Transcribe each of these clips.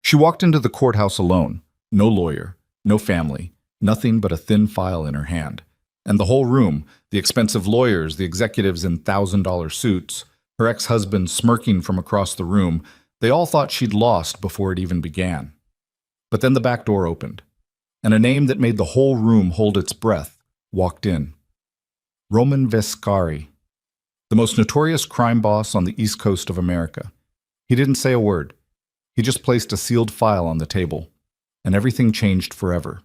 She walked into the courthouse alone. No lawyer, no family, nothing but a thin file in her hand. And the whole room, the expensive lawyers, the executives in $1,000 suits, her ex-husband smirking from across the room, they all thought she'd lost before it even began. But then the back door opened, and a name that made the whole room hold its breath walked in. Roman Vescari, the most notorious crime boss on the East Coast of America. He didn't say a word. He just placed a sealed file on the table, and everything changed forever.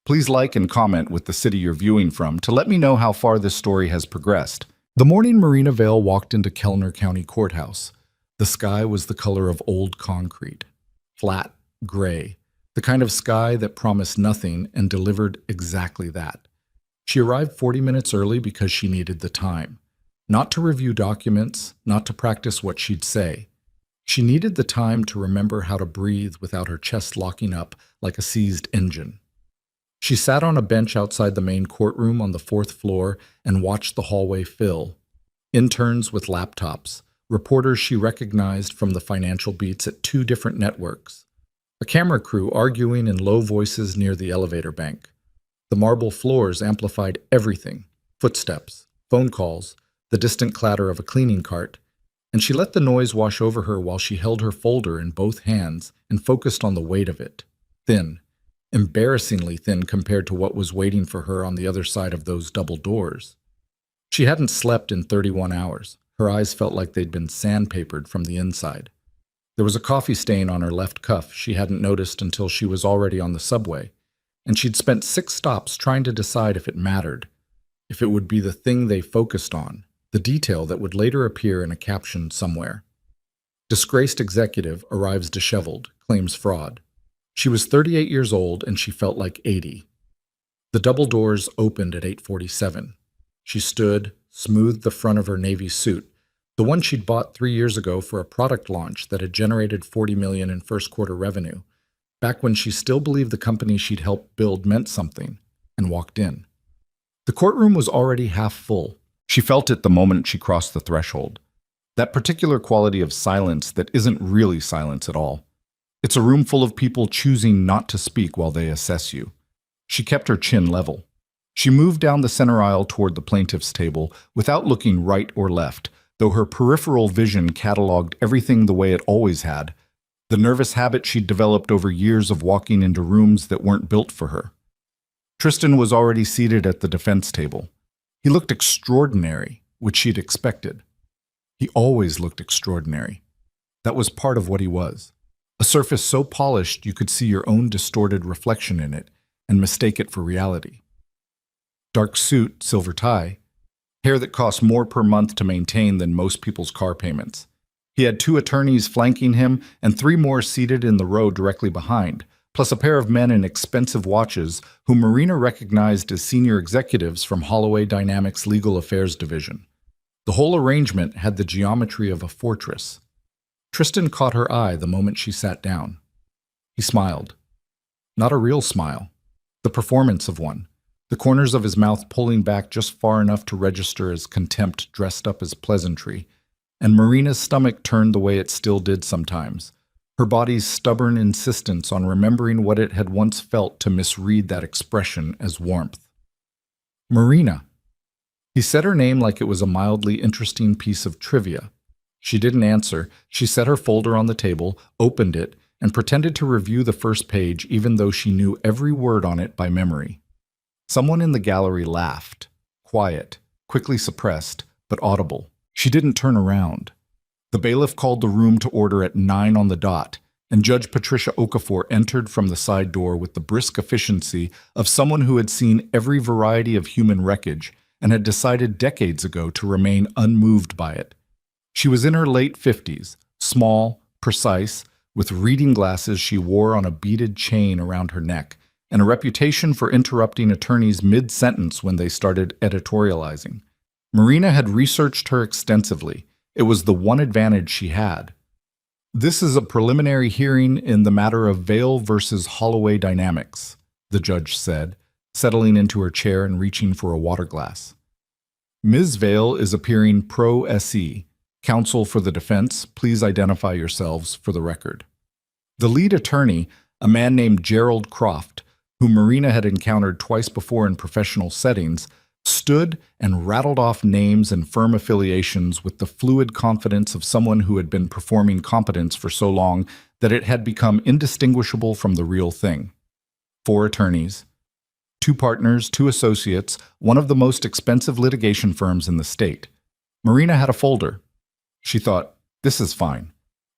Please like and comment with the city you're viewing from to let me know how far this story has progressed. The morning Marina Vale walked into Kellner County Courthouse. The sky was the color of old concrete, flat, gray, the kind of sky that promised nothing and delivered exactly that. She arrived 40 minutes early because she needed the time. Not to review documents, not to practice what she'd say. She needed the time to remember how to breathe without her chest locking up like a seized engine. She sat on a bench outside the main courtroom on the 4th floor and watched the hallway fill. Interns with laptops, reporters she recognized from the financial beats at 2 different networks, a camera crew arguing in low voices near the elevator bank. The marble floors amplified everything: footsteps, phone calls, the distant clatter of a cleaning cart, and she let the noise wash over her while she held her folder in both hands and focused on the weight of it. Thin, embarrassingly thin compared to what was waiting for her on the other side of those double doors. She hadn't slept in 31 hours. Her eyes felt like they'd been sandpapered from the inside. There was a coffee stain on her left cuff she hadn't noticed until she was already on the subway, and she'd spent 6 stops trying to decide if it mattered, if it would be the thing they focused on, the detail that would later appear in a caption somewhere. Disgraced executive arrives disheveled, claims fraud. She was 38 years old and she felt like 80. The double doors opened at 8:47. She stood, smoothed the front of her navy suit, the one she'd bought 3 years ago for a product launch that had generated $40 million in first quarter revenue, back when she still believed the company she'd helped build meant something, and walked in. The courtroom was already half full. She felt it the moment she crossed the threshold. That particular quality of silence that isn't really silence at all. It's a room full of people choosing not to speak while they assess you. She kept her chin level. She moved down the center aisle toward the plaintiff's table without looking right or left, though her peripheral vision cataloged everything the way it always had, the nervous habit she'd developed over years of walking into rooms that weren't built for her. Tristan was already seated at the defense table. He looked extraordinary, which she'd expected. He always looked extraordinary. That was part of what he was. A surface so polished you could see your own distorted reflection in it and mistake it for reality. Dark suit, silver tie, hair that cost more per month to maintain than most people's car payments. He had 2 attorneys flanking him and 3 more seated in the row directly behind, plus a pair of men in expensive watches whom Marina recognized as senior executives from Holloway Dynamics' Legal Affairs Division. The whole arrangement had the geometry of a fortress. Tristan caught her eye the moment she sat down. He smiled. Not a real smile. The performance of one. The corners of his mouth pulling back just far enough to register as contempt dressed up as pleasantry. And Marina's stomach turned the way it still did sometimes. Her body's stubborn insistence on remembering what it had once felt to misread that expression as warmth. Marina. He said her name like it was a mildly interesting piece of trivia. She didn't answer. She set her folder on the table, opened it, and pretended to review the first page even though she knew every word on it by memory. Someone in the gallery laughed. Quiet, quickly suppressed, but audible. She didn't turn around. The bailiff called the room to order at 9 on the dot, and Judge Patricia Okafor entered from the side door with the brisk efficiency of someone who had seen every variety of human wreckage and had decided decades ago to remain unmoved by it. She was in her late 50s, small, precise, with reading glasses she wore on a beaded chain around her neck, and a reputation for interrupting attorneys mid-sentence when they started editorializing. Marina had researched her extensively. It was the one advantage she had. This is a preliminary hearing in the matter of Vale versus Holloway Dynamics, the judge said, settling into her chair and reaching for a water glass. Ms. Vale is appearing pro se. Counsel for the defense, please identify yourselves for the record. The lead attorney, a man named Gerald Croft, whom Marina had encountered twice before in professional settings, stood and rattled off names and firm affiliations with the fluid confidence of someone who had been performing competence for so long that it had become indistinguishable from the real thing. 4 attorneys, 2 partners, 2 associates, one of the most expensive litigation firms in the state. Marina had a folder. She thought, this is fine.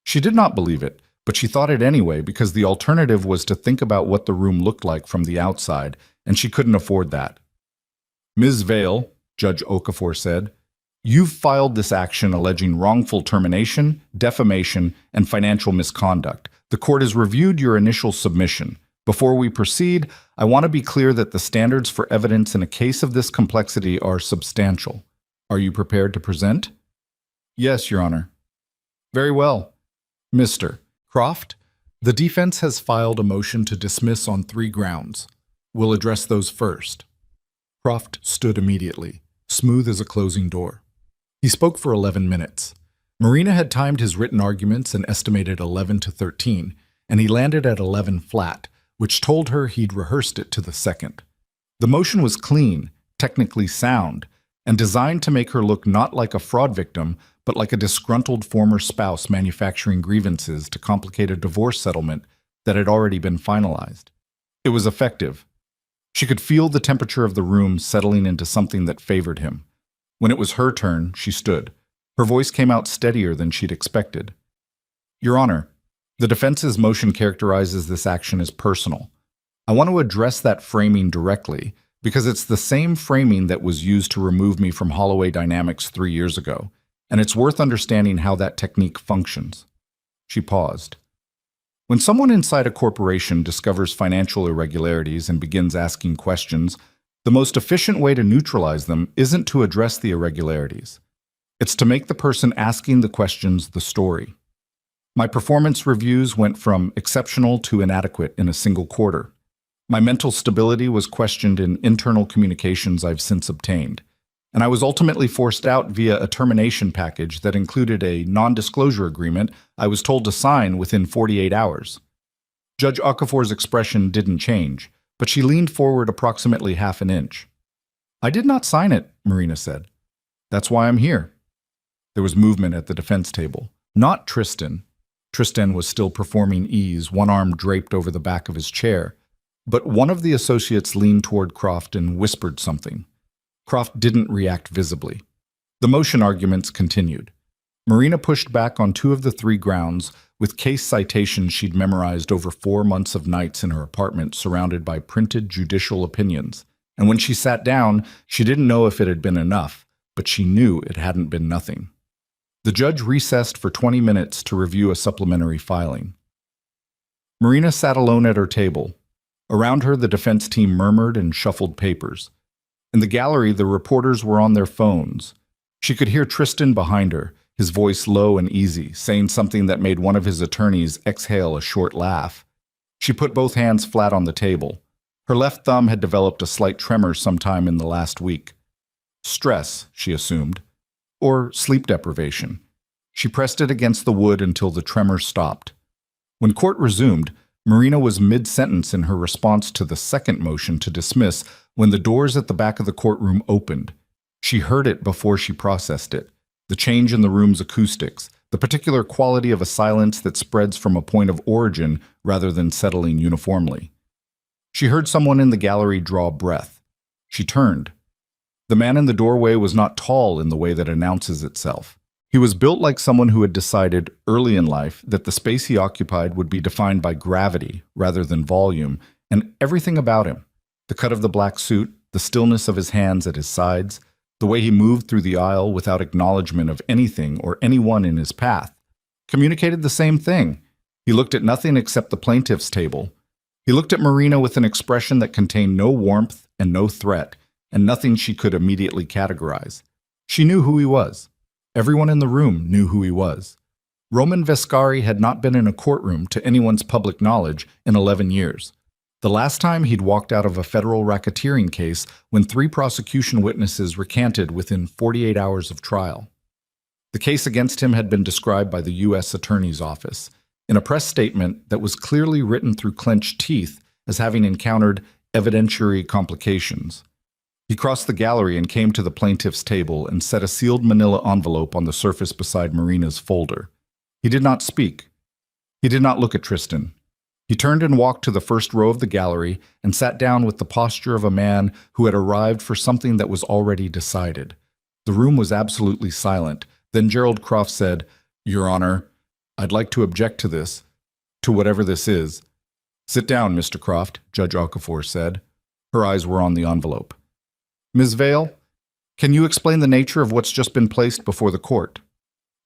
She did not believe it, but she thought it anyway because the alternative was to think about what the room looked like from the outside, and she couldn't afford that. Ms. Vale, Judge Okafor said, you've filed this action alleging wrongful termination, defamation, and financial misconduct. The court has reviewed your initial submission. Before we proceed, I want to be clear that the standards for evidence in a case of this complexity are substantial. Are you prepared to present? Yes, Your Honor. Very well. Mr. Croft, the defense has filed a motion to dismiss on 3 grounds. We'll address those first. Croft stood immediately, smooth as a closing door. He spoke for 11 minutes. Marina had timed his written arguments and estimated 11 to 13, and he landed at 11 flat, which told her he'd rehearsed it to the second. The motion was clean, technically sound, and designed to make her look not like a fraud victim, but like a disgruntled former spouse manufacturing grievances to complicate a divorce settlement that had already been finalized. It was effective. She could feel the temperature of the room settling into something that favored him. When it was her turn, she stood. Her voice came out steadier than she'd expected. Your Honor, the defense's motion characterizes this action as personal. I want to address that framing directly because it's the same framing that was used to remove me from Holloway Dynamics 3 years ago, and it's worth understanding how that technique functions. She paused. When someone inside a corporation discovers financial irregularities and begins asking questions, the most efficient way to neutralize them isn't to address the irregularities. It's to make the person asking the questions the story. My performance reviews went from exceptional to inadequate in a single quarter. My mental stability was questioned in internal communications I've since obtained, and I was ultimately forced out via a termination package that included a non-disclosure agreement I was told to sign within 48 hours. Judge Okafor's expression didn't change, but she leaned forward approximately half an inch. I did not sign it, Marina said. That's why I'm here. There was movement at the defense table. Not Tristan. Tristan was still performing ease, one arm draped over the back of his chair. But one of the associates leaned toward Croft and whispered something. Croft didn't react visibly. The motion arguments continued. Marina pushed back on 2 of the 3 grounds with case citations she'd memorized over 4 months of nights in her apartment surrounded by printed judicial opinions. And when she sat down, she didn't know if it had been enough, but she knew it hadn't been nothing. The judge recessed for 20 minutes to review a supplementary filing. Marina sat alone at her table. Around her, the defense team murmured and shuffled papers. In the gallery, the reporters were on their phones. She could hear Tristan behind her, his voice low and easy, saying something that made one of his attorneys exhale a short laugh. She put both hands flat on the table. Her left thumb had developed a slight tremor sometime in the last week. Stress, she assumed. Or sleep deprivation. She pressed it against the wood until the tremor stopped. When court resumed, Marina was mid-sentence in her response to the second motion to dismiss when the doors at the back of the courtroom opened. She heard it before she processed it. The change in the room's acoustics, the particular quality of a silence that spreads from a point of origin rather than settling uniformly. She heard someone in the gallery draw breath. She turned. The man in the doorway was not tall in the way that announces itself. He was built like someone who had decided, early in life, that the space he occupied would be defined by gravity rather than volume, and everything about him, the cut of the black suit, the stillness of his hands at his sides, the way he moved through the aisle without acknowledgement of anything or anyone in his path, communicated the same thing. He looked at nothing except the plaintiff's table. He looked at Marina with an expression that contained no warmth and no threat, and nothing she could immediately categorize. She knew who he was. Everyone in the room knew who he was. Roman Vescari had not been in a courtroom to anyone's public knowledge in 11 years. The last time he'd walked out of a federal racketeering case when 3 prosecution witnesses recanted within 48 hours of trial. The case against him had been described by the U.S. Attorney's Office. in a press statement that was clearly written through clenched teeth as having encountered evidentiary complications. He crossed the gallery and came to the plaintiff's table and set a sealed manila envelope on the surface beside Marina's folder. He did not speak. He did not look at Tristan. He turned and walked to the first row of the gallery and sat down with the posture of a man who had arrived for something that was already decided. The room was absolutely silent. Then Gerald Croft said, "Your Honor, I'd like to object to this, to whatever this is." "Sit down, Mr. Croft," Judge Okafor said. Her eyes were on the envelope. "Ms. Vale, can you explain the nature of what's just been placed before the court?"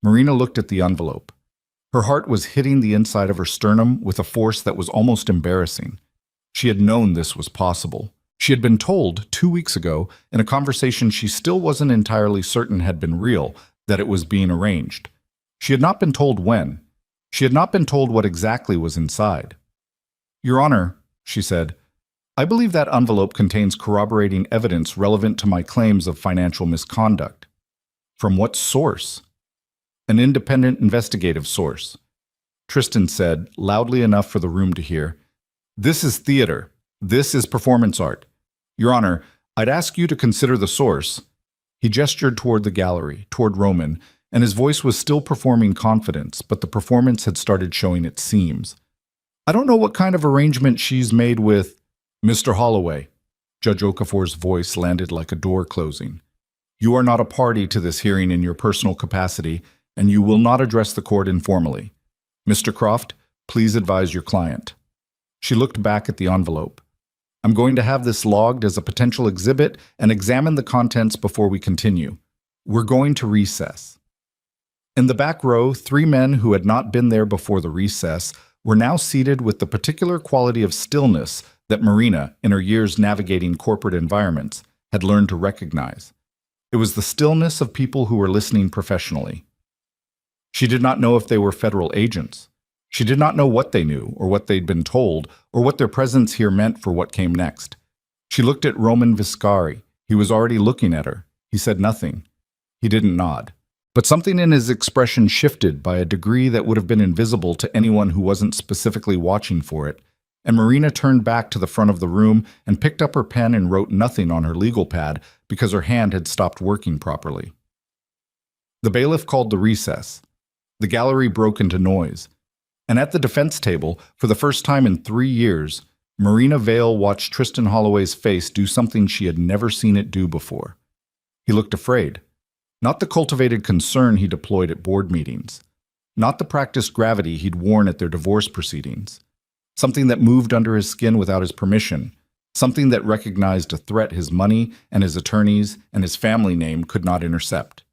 Marina looked at the envelope. Her heart was hitting the inside of her sternum with a force that was almost embarrassing. She had known this was possible. She had been told 2 weeks ago, in a conversation she still wasn't entirely certain had been real, that it was being arranged. She had not been told when. She had not been told what exactly was inside. "Your Honor," she said, "I believe that envelope contains corroborating evidence relevant to my claims of financial misconduct." "From what source?" "An independent investigative source." Tristan said, loudly enough for the room to hear, "This is theater. This is performance art. Your Honor, I'd ask you to consider the source." He gestured toward the gallery, toward Roman, and his voice was still performing confidence, but the performance had started showing its seams. "I don't know what kind of arrangement she's made with—" "Mr. Holloway," Judge Okafor's voice landed like a door closing. "You are not a party to this hearing in your personal capacity, and you will not address the court informally. Mr. Croft, please advise your client." She looked back at the envelope. "I'm going to have this logged as a potential exhibit and examine the contents before we continue. We're going to recess." In the back row, 3 men who had not been there before the recess were now seated with the particular quality of stillness that Marina, in her years navigating corporate environments, had learned to recognize. It was the stillness of people who were listening professionally. She did not know if they were federal agents. She did not know what they knew, or what they'd been told, or what their presence here meant for what came next. She looked at Roman Viscari. He was already looking at her. He said nothing. He didn't nod. But something in his expression shifted by a degree that would have been invisible to anyone who wasn't specifically watching for it, and Marina turned back to the front of the room and picked up her pen and wrote nothing on her legal pad because her hand had stopped working properly. The bailiff called the recess. The gallery broke into noise. And at the defense table, for the first time in 3 years, Marina Vale watched Tristan Holloway's face do something she had never seen it do before. He looked afraid. Not the cultivated concern he deployed at board meetings. Not the practiced gravity he'd worn at their divorce proceedings. Something that moved under his skin without his permission. Something that recognized a threat his money and his attorneys and his family name could not intercept.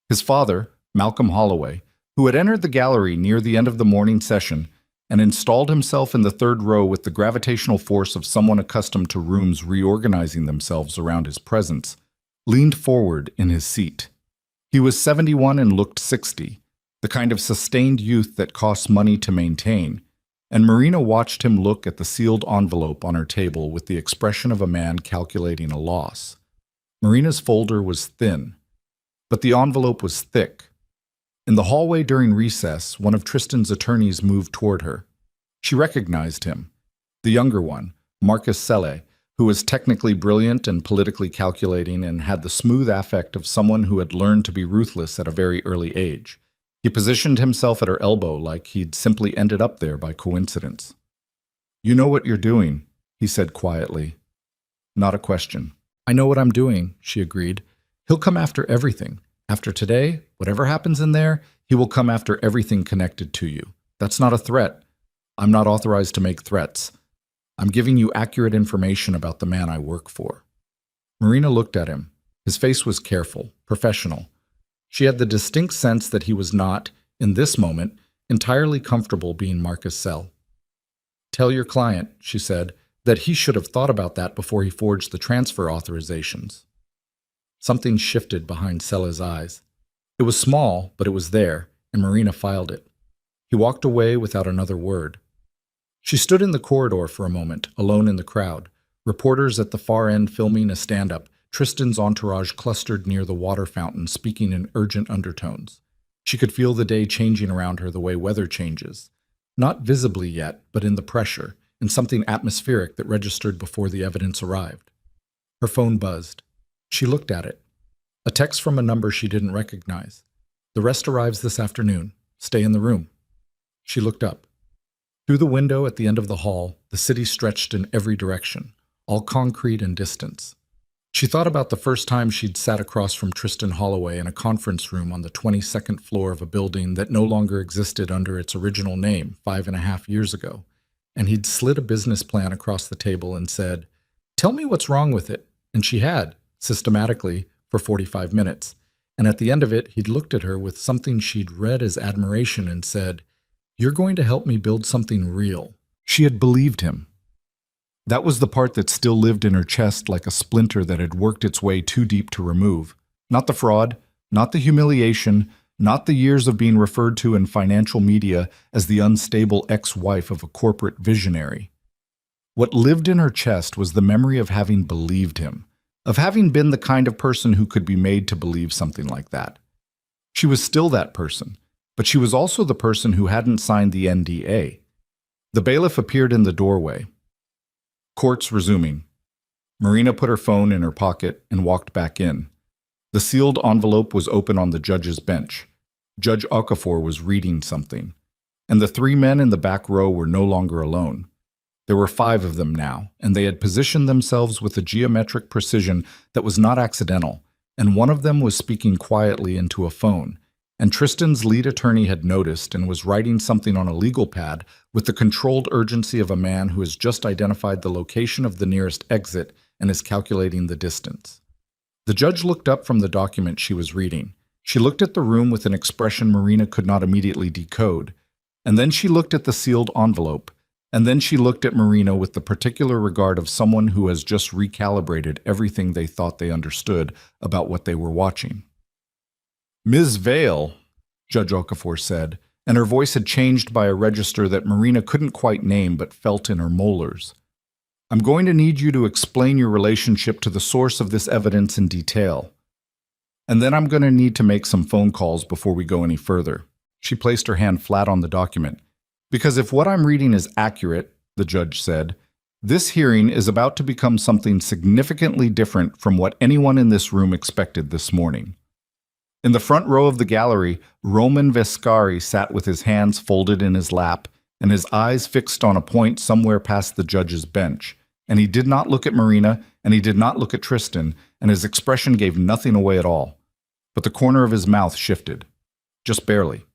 His father, Malcolm Holloway, who had entered the gallery near the end of the morning session and installed himself in the 3rd row with the gravitational force of someone accustomed to rooms reorganizing themselves around his presence, leaned forward in his seat. He was 71 and looked 60, the kind of sustained youth that costs money to maintain, and Marina watched him look at the sealed envelope on her table with the expression of a man calculating a loss. Marina's folder was thin, but the envelope was thick. In the hallway during recess, one of Tristan's attorneys moved toward her. She recognized him, the younger one, Marcus Selle, who was technically brilliant and politically calculating and had the smooth affect of someone who had learned to be ruthless at a very early age. He positioned himself at her elbow like he'd simply ended up there by coincidence. "You know what you're doing," he said quietly. Not a question. "I know what I'm doing," she agreed. "He'll come after everything. After today, whatever happens in there, he will come after everything connected to you. That's not a threat. I'm not authorized to make threats. I'm giving you accurate information about the man I work for." Marina looked at him. His face was careful, professional. She had the distinct sense that he was not, in this moment, entirely comfortable being Marcus Selle. "Tell your client," she said, "that he should have thought about that before he forged the transfer authorizations." Something shifted behind Selle's eyes. It was small, but it was there, and Marina filed it. He walked away without another word. She stood in the corridor for a moment, alone in the crowd, reporters at the far end filming a stand-up, Tristan's entourage clustered near the water fountain speaking in urgent undertones. She could feel the day changing around her the way weather changes. Not visibly yet, but in the pressure, in something atmospheric that registered before the evidence arrived. Her phone buzzed. She looked at it. A text from a number she didn't recognize. "The rest arrives this afternoon. Stay in the room." She looked up. Through the window at the end of the hall, the city stretched in every direction, all concrete and distance. She thought about the first time she'd sat across from Tristan Holloway in a conference room on the 22nd floor of a building that no longer existed under its original name 5.5 years ago, and he'd slid a business plan across the table and said, "Tell me what's wrong with it." And she had, systematically, for 45 minutes. And at the end of it, he'd looked at her with something she'd read as admiration and said, "You're going to help me build something real." She had believed him. That was the part that still lived in her chest like a splinter that had worked its way too deep to remove. Not the fraud, not the humiliation, not the years of being referred to in financial media as the unstable ex-wife of a corporate visionary. What lived in her chest was the memory of having believed him, of having been the kind of person who could be made to believe something like that. She was still that person, but she was also the person who hadn't signed the NDA. The bailiff appeared in the doorway. Court's resuming. Marina put her phone in her pocket and walked back in. The sealed envelope was open on the judge's bench. Judge Okafor was reading something. And the 3 men in the back row were no longer alone. There were 5 of them now, and they had positioned themselves with a geometric precision that was not accidental, and one of them was speaking quietly into a phone. And Tristan's lead attorney had noticed and was writing something on a legal pad with the controlled urgency of a man who has just identified the location of the nearest exit and is calculating the distance. The judge looked up from the document she was reading. She looked at the room with an expression Marina could not immediately decode. And then she looked at the sealed envelope. And then she looked at Marina with the particular regard of someone who has just recalibrated everything they thought they understood about what they were watching. "Ms. Vale," Judge Okafor said, and her voice had changed by a register that Marina couldn't quite name but felt in her molars. "I'm going to need you to explain your relationship to the source of this evidence in detail. And then I'm going to need to make some phone calls before we go any further." She placed her hand flat on the document. "Because if what I'm reading is accurate," the judge said, "this hearing is about to become something significantly different from what anyone in this room expected this morning." In the front row of the gallery, Roman Vescari sat with his hands folded in his lap and his eyes fixed on a point somewhere past the judge's bench. And he did not look at Marina, and he did not look at Tristan, and his expression gave nothing away at all. But the corner of his mouth shifted. Just barely.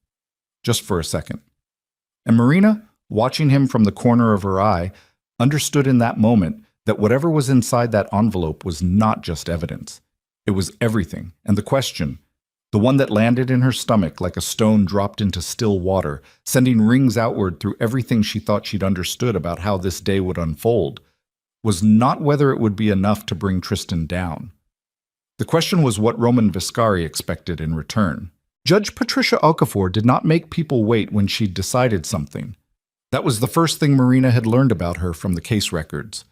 Just for a second. And Marina, watching him from the corner of her eye, understood in that moment that whatever was inside that envelope was not just evidence. It was everything, and the question, the one that landed in her stomach like a stone dropped into still water, sending rings outward through everything she thought she'd understood about how this day would unfold, was not whether it would be enough to bring Tristan down. The question was what Roman Vescari expected in return. Judge Patricia Okafor did not make people wait when she'd decided something. That was the first thing Marina had learned about her from the case records,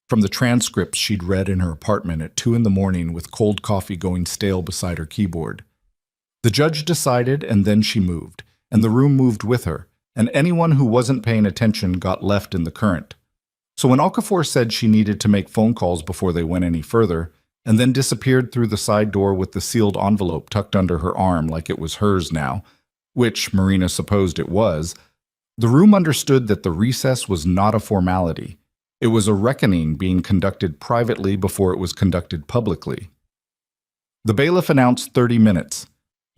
from the transcripts she'd read in her apartment at 2 a.m. with cold coffee going stale beside her keyboard. The judge decided, and then she moved, and the room moved with her, and anyone who wasn't paying attention got left in the current. So when Okafor said she needed to make phone calls before they went any further, and then disappeared through the side door with the sealed envelope tucked under her arm like it was hers now, which Marina supposed it was, the room understood that the recess was not a formality. It was a reckoning being conducted privately before it was conducted publicly. The bailiff announced 30 minutes.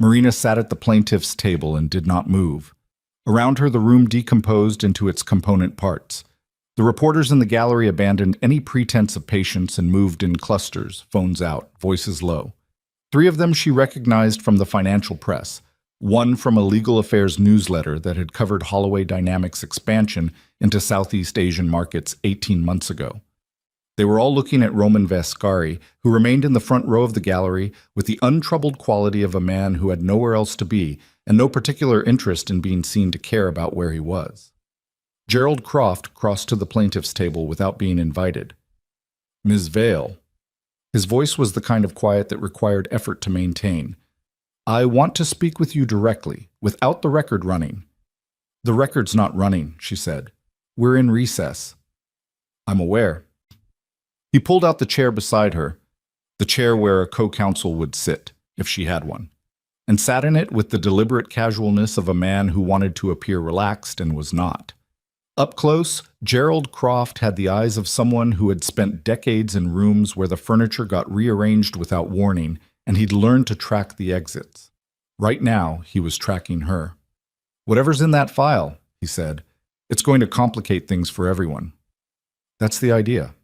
Marina sat at the plaintiff's table and did not move. Around her, the room decomposed into its component parts. The reporters in the gallery abandoned any pretense of patience and moved in clusters, phones out, voices low. 3 of them she recognized from the financial press, one from a legal affairs newsletter that had covered Holloway Dynamics' expansion into Southeast Asian markets 18 months ago. They were all looking at Roman Vescari, who remained in the front row of the gallery with the untroubled quality of a man who had nowhere else to be and no particular interest in being seen to care about where he was. Gerald Croft crossed to the plaintiff's table without being invited. "Ms. Vale." His voice was the kind of quiet that required effort to maintain. "I want to speak with you directly, without the record running." The record's not running, she said. We're in recess. I'm aware. He pulled out the chair beside her, the chair where a co-counsel would sit, if she had one, and sat in it with the deliberate casualness of a man who wanted to appear relaxed and was not. Up close, Gerald Croft had the eyes of someone who had spent decades in rooms where the furniture got rearranged without warning, and he'd learned to track the exits. Right now, he was tracking her. Whatever's in that file, he said, it's going to complicate things for everyone. That's the idea.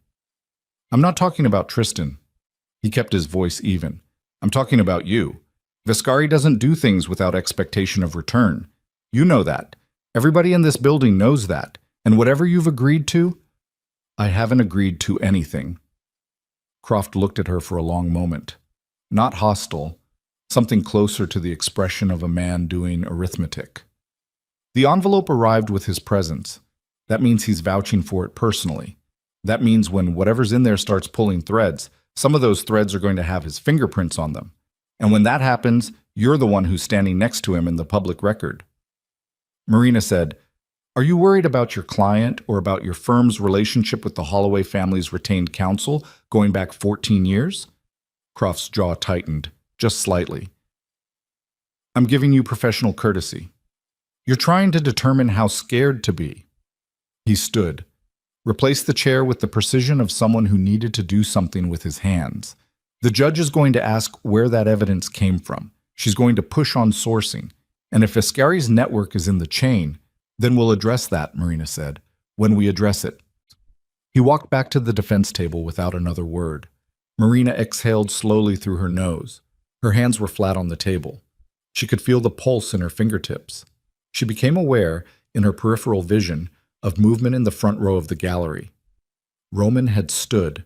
I'm not talking about Tristan. He kept his voice even. I'm talking about you. Viscari doesn't do things without expectation of return. You know that. Everybody in this building knows that. And whatever you've agreed to, I haven't agreed to anything. Croft looked at her for a long moment. Not hostile, something closer to the expression of a man doing arithmetic. The envelope arrived with his presence. That means he's vouching for it personally. That means when whatever's in there starts pulling threads, some of those threads are going to have his fingerprints on them. And when that happens, you're the one who's standing next to him in the public record. Marina said, Are you worried about your client or about your firm's relationship with the Holloway family's retained counsel going back 14 years? Croft's jaw tightened, just slightly. I'm giving you professional courtesy. You're trying to determine how scared to be. He stood. Replaced the chair with the precision of someone who needed to do something with his hands. The judge is going to ask where that evidence came from. She's going to push on sourcing. And if Viscari's network is in the chain, then we'll address that, Marina said, when we address it. He walked back to the defense table without another word. Marina exhaled slowly through her nose. Her hands were flat on the table. She could feel the pulse in her fingertips. She became aware, in her peripheral vision, of movement in the front row of the gallery. Roman had stood.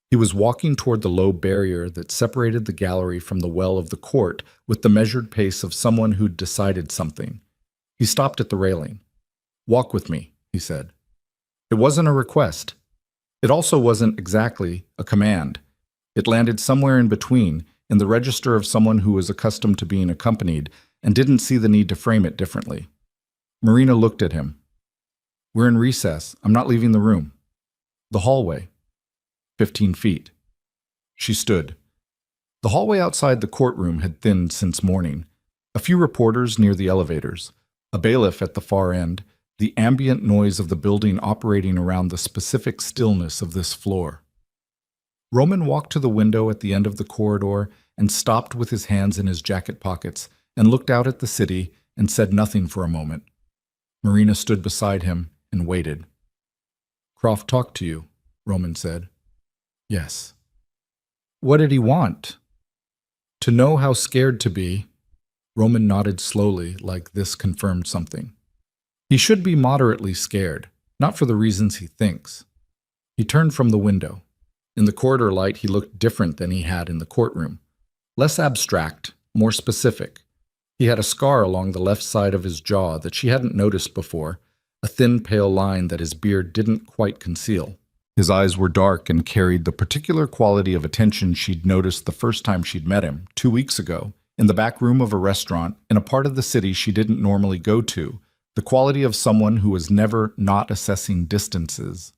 He was walking toward the low barrier that separated the gallery from the well of the court with the measured pace of someone who'd decided something. He stopped at the railing. Walk with me, he said. It wasn't a request. It also wasn't exactly a command. It landed somewhere in between, in the register of someone who was accustomed to being accompanied and didn't see the need to frame it differently. Marina looked at him. We're in recess. I'm not leaving the room. The hallway. 15 feet. She stood. The hallway outside the courtroom had thinned since morning. A few reporters near the elevators, a bailiff at the far end, the ambient noise of the building operating around the specific stillness of this floor. Roman walked to the window at the end of the corridor and stopped with his hands in his jacket pockets and looked out at the city and said nothing for a moment. Marina stood beside him and waited. Croft talked to you, Roman said. Yes. What did he want? To know how scared to be. Roman nodded slowly, like this confirmed something. He should be moderately scared, not for the reasons he thinks. He turned from the window. In the corridor light, he looked different than he had in the courtroom. Less abstract, more specific. He had a scar along the left side of his jaw that she hadn't noticed before, a thin, pale line that his beard didn't quite conceal. His eyes were dark and carried the particular quality of attention she'd noticed the first time she'd met him, 2 weeks ago, in the back room of a restaurant in a part of the city she didn't normally go to, the quality of someone who was never not assessing distances.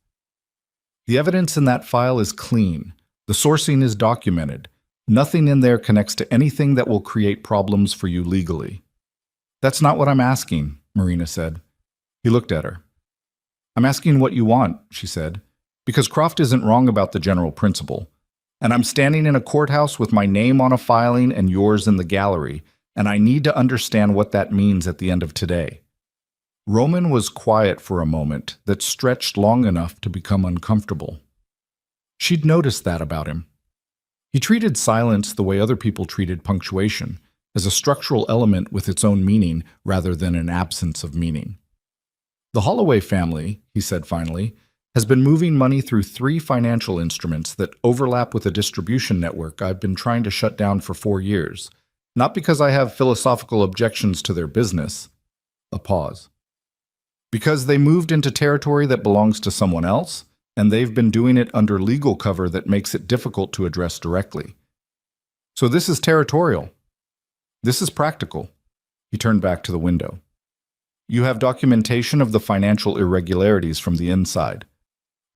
The evidence in that file is clean. The sourcing is documented. Nothing in there connects to anything that will create problems for you legally. That's not what I'm asking, Marina said. He looked at her. I'm asking what you want, she said, because Croft isn't wrong about the general principle. And I'm standing in a courthouse with my name on a filing and yours in the gallery, and I need to understand what that means at the end of today. Roman was quiet for a moment that stretched long enough to become uncomfortable. She'd noticed that about him. He treated silence the way other people treated punctuation, as a structural element with its own meaning rather than an absence of meaning. The Holloway family, he said finally, has been moving money through 3 financial instruments that overlap with a distribution network I've been trying to shut down for 4 years, not because I have philosophical objections to their business. A pause. Because they moved into territory that belongs to someone else, and they've been doing it under legal cover that makes it difficult to address directly. So this is territorial. This is practical. He turned back to the window. You have documentation of the financial irregularities from the inside.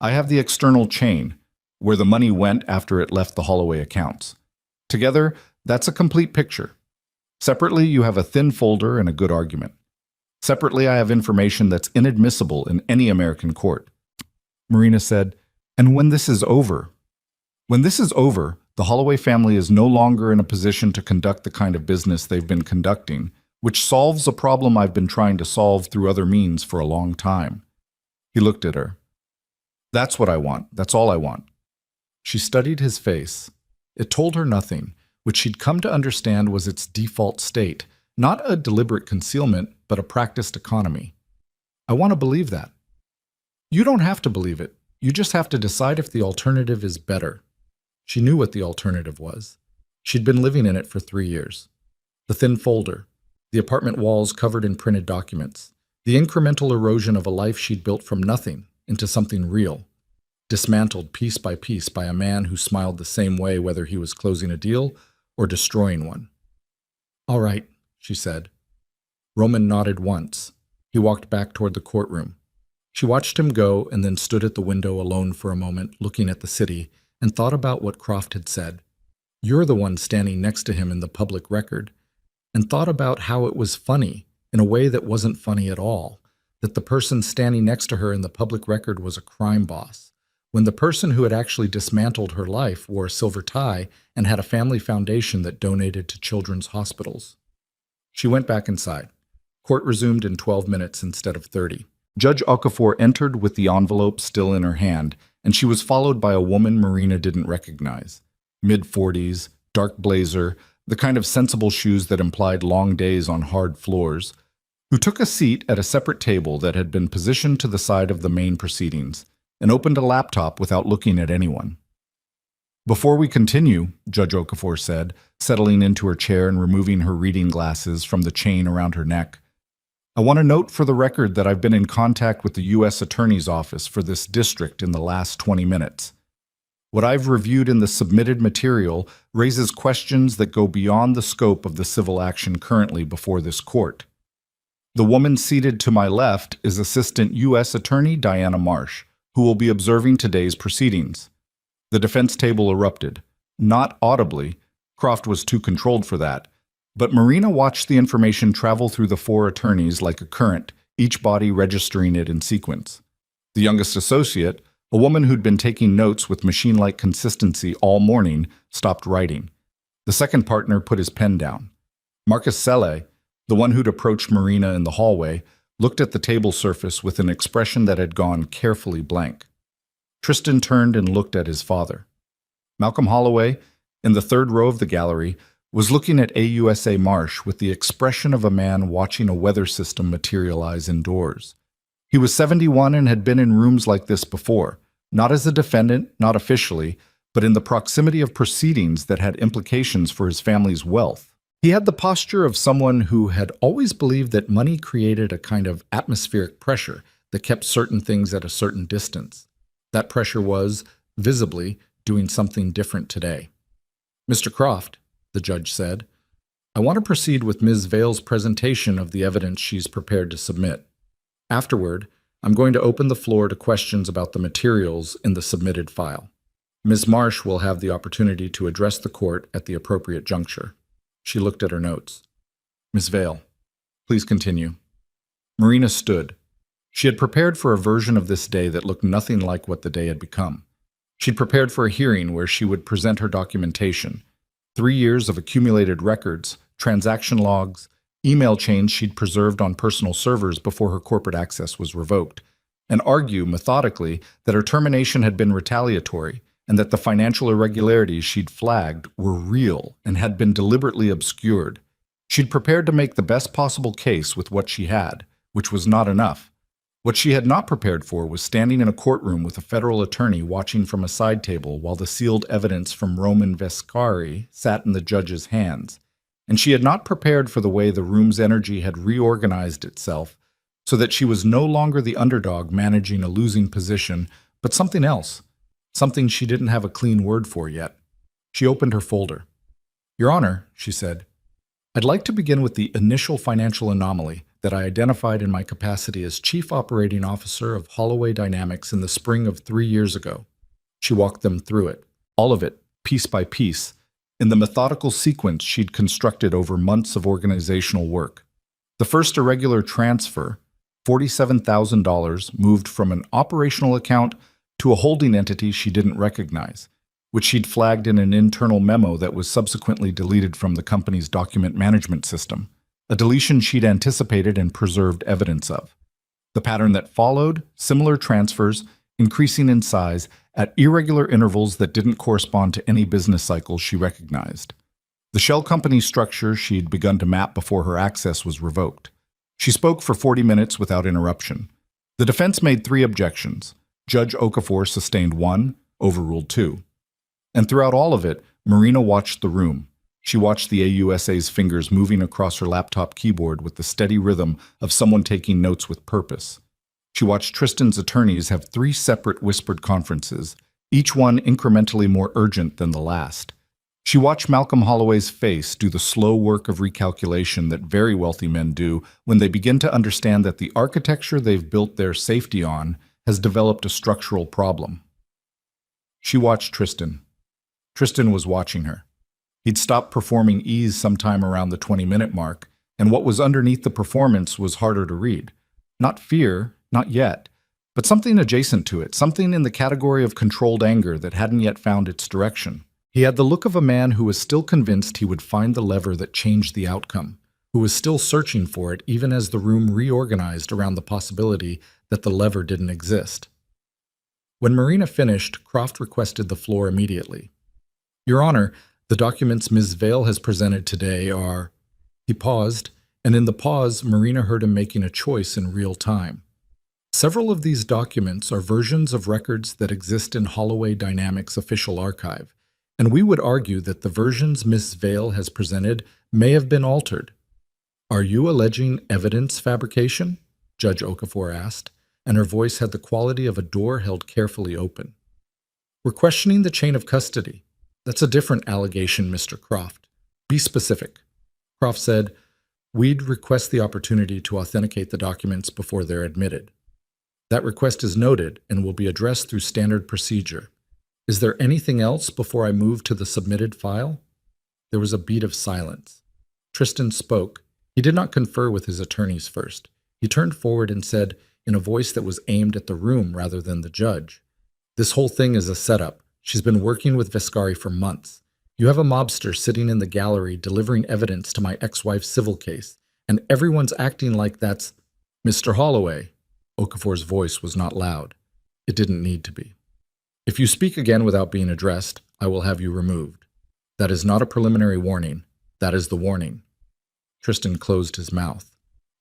I have the external chain, where the money went after it left the Holloway accounts. Together, that's a complete picture. Separately, you have a thin folder and a good argument. Separately, I have information that's inadmissible in any American court. Marina said, and when this is over? When this is over, the Holloway family is no longer in a position to conduct the kind of business they've been conducting, which solves a problem I've been trying to solve through other means for a long time. He looked at her. That's what I want. That's all I want. She studied his face. It told her nothing, which she'd come to understand was its default state, not a deliberate concealment, but a practiced economy. I want to believe that. You don't have to believe it. You just have to decide if the alternative is better. She knew what the alternative was. She'd been living in it for 3 years. The thin folder, the apartment walls covered in printed documents, the incremental erosion of a life she'd built from nothing into something real, dismantled piece by piece by a man who smiled the same way whether he was closing a deal or destroying one. All right, she said. Roman nodded once. He walked back toward the courtroom. She watched him go and then stood at the window alone for a moment, looking at the city, and thought about what Croft had said. You're the one standing next to him in the public record, and thought about how it was funny, in a way that wasn't funny at all, that the person standing next to her in the public record was a crime boss, when the person who had actually dismantled her life wore a silver tie and had a family foundation that donated to children's hospitals. She went back inside. Court resumed in 12 minutes instead of 30. Judge Okafor entered with the envelope still in her hand, and she was followed by a woman Marina didn't recognize. Mid-40s, dark blazer, the kind of sensible shoes that implied long days on hard floors, who took a seat at a separate table that had been positioned to the side of the main proceedings, and opened a laptop without looking at anyone. Before we continue, Judge Okafor said, settling into her chair and removing her reading glasses from the chain around her neck, I want to note for the record that I've been in contact with the U.S. Attorney's Office for this district in the last 20 minutes. What I've reviewed in the submitted material raises questions that go beyond the scope of the civil action currently before this court. The woman seated to my left is Assistant U.S. Attorney Diana Marsh, who will be observing today's proceedings. The defense table erupted. Not audibly. Croft was too controlled for that. But Marina watched the information travel through the 4 attorneys like a current, each body registering it in sequence. The youngest associate, a woman who'd been taking notes with machine-like consistency all morning, stopped writing. The second partner put his pen down. Marcus Selle, the one who'd approached Marina in the hallway, looked at the table surface with an expression that had gone carefully blank. Tristan turned and looked at his father. Malcolm Holloway, in the 3rd row of the gallery, was looking at AUSA Marsh with the expression of a man watching a weather system materialize indoors. He was 71 and had been in rooms like this before, not as a defendant, not officially, but in the proximity of proceedings that had implications for his family's wealth. He had the posture of someone who had always believed that money created a kind of atmospheric pressure that kept certain things at a certain distance. That pressure was, visibly, doing something different today. Mr. Croft, the judge said, I want to proceed with Ms. Vale's presentation of the evidence she's prepared to submit. Afterward, I'm going to open the floor to questions about the materials in the submitted file. Ms. Marsh will have the opportunity to address the court at the appropriate juncture. She looked at her notes. Ms. Vale, please continue. Marina stood. She had prepared for a version of this day that looked nothing like what the day had become. She'd prepared for a hearing where she would present her documentation, 3 years of accumulated records, transaction logs, email chains she'd preserved on personal servers before her corporate access was revoked, and argue methodically that her termination had been retaliatory and that the financial irregularities she'd flagged were real and had been deliberately obscured. She'd prepared to make the best possible case with what she had, which was not enough. What she had not prepared for was standing in a courtroom with a federal attorney watching from a side table while the sealed evidence from Roman Vescari sat in the judge's hands. And she had not prepared for the way the room's energy had reorganized itself so that she was no longer the underdog managing a losing position, but something else, something she didn't have a clean word for yet. She opened her folder. Your Honor, she said, I'd like to begin with the initial financial anomaly that I identified in my capacity as Chief Operating Officer of Holloway Dynamics in the spring of 3 years ago. She walked them through it, all of it, piece by piece, in the methodical sequence she'd constructed over months of organizational work. The first irregular transfer, $47,000, moved from an operational account to a holding entity she didn't recognize, which she'd flagged in an internal memo that was subsequently deleted from the company's document management system, a deletion she'd anticipated and preserved evidence of. The pattern that followed, similar transfers, increasing in size at irregular intervals that didn't correspond to any business cycles she recognized. The shell company structure she'd begun to map before her access was revoked. She spoke for 40 minutes without interruption. The defense made 3 objections. Judge Okafor sustained 1, overruled 2. And throughout all of it, Marina watched the room. She watched the AUSA's fingers moving across her laptop keyboard with the steady rhythm of someone taking notes with purpose. She watched Tristan's attorneys have 3 separate whispered conferences, each one incrementally more urgent than the last. She watched Malcolm Holloway's face do the slow work of recalculation that very wealthy men do when they begin to understand that the architecture they've built their safety on has developed a structural problem. She watched Tristan. Tristan was watching her. He'd stopped performing ease sometime around the 20-minute mark, and what was underneath the performance was harder to read. Not fear, not yet, but something adjacent to it, something in the category of controlled anger that hadn't yet found its direction. He had the look of a man who was still convinced he would find the lever that changed the outcome, who was still searching for it even as the room reorganized around the possibility that the lever didn't exist. When Marina finished, Croft requested the floor immediately. "Your Honor, the documents Ms. Vale has presented today are—" He paused, and in the pause, Marina heard him making a choice in real time. Several of these documents are versions of records that exist in Holloway Dynamics' official archive, and we would argue that the versions Ms. Vale has presented may have been altered. "Are you alleging evidence fabrication?" Judge Okafor asked, and her voice had the quality of a door held carefully open. "We're questioning the chain of custody. That's a different allegation, Mr. Croft. Be specific." Croft said, "We'd request the opportunity to authenticate the documents before they're admitted. That request is noted and will be addressed through standard procedure. Is there anything else before I move to the submitted file?" There was a beat of silence. Tristan spoke. He did not confer with his attorneys first. He turned forward and said, in a voice that was aimed at the room rather than the judge, "This whole thing is a setup. She's been working with Vescari for months. You have a mobster sitting in the gallery delivering evidence to my ex-wife's civil case, and everyone's acting like that's—" "Mr. Holloway." Okafor's voice was not loud. It didn't need to be. "If you speak again without being addressed, I will have you removed. That is not a preliminary warning. That is the warning." Tristan closed his mouth.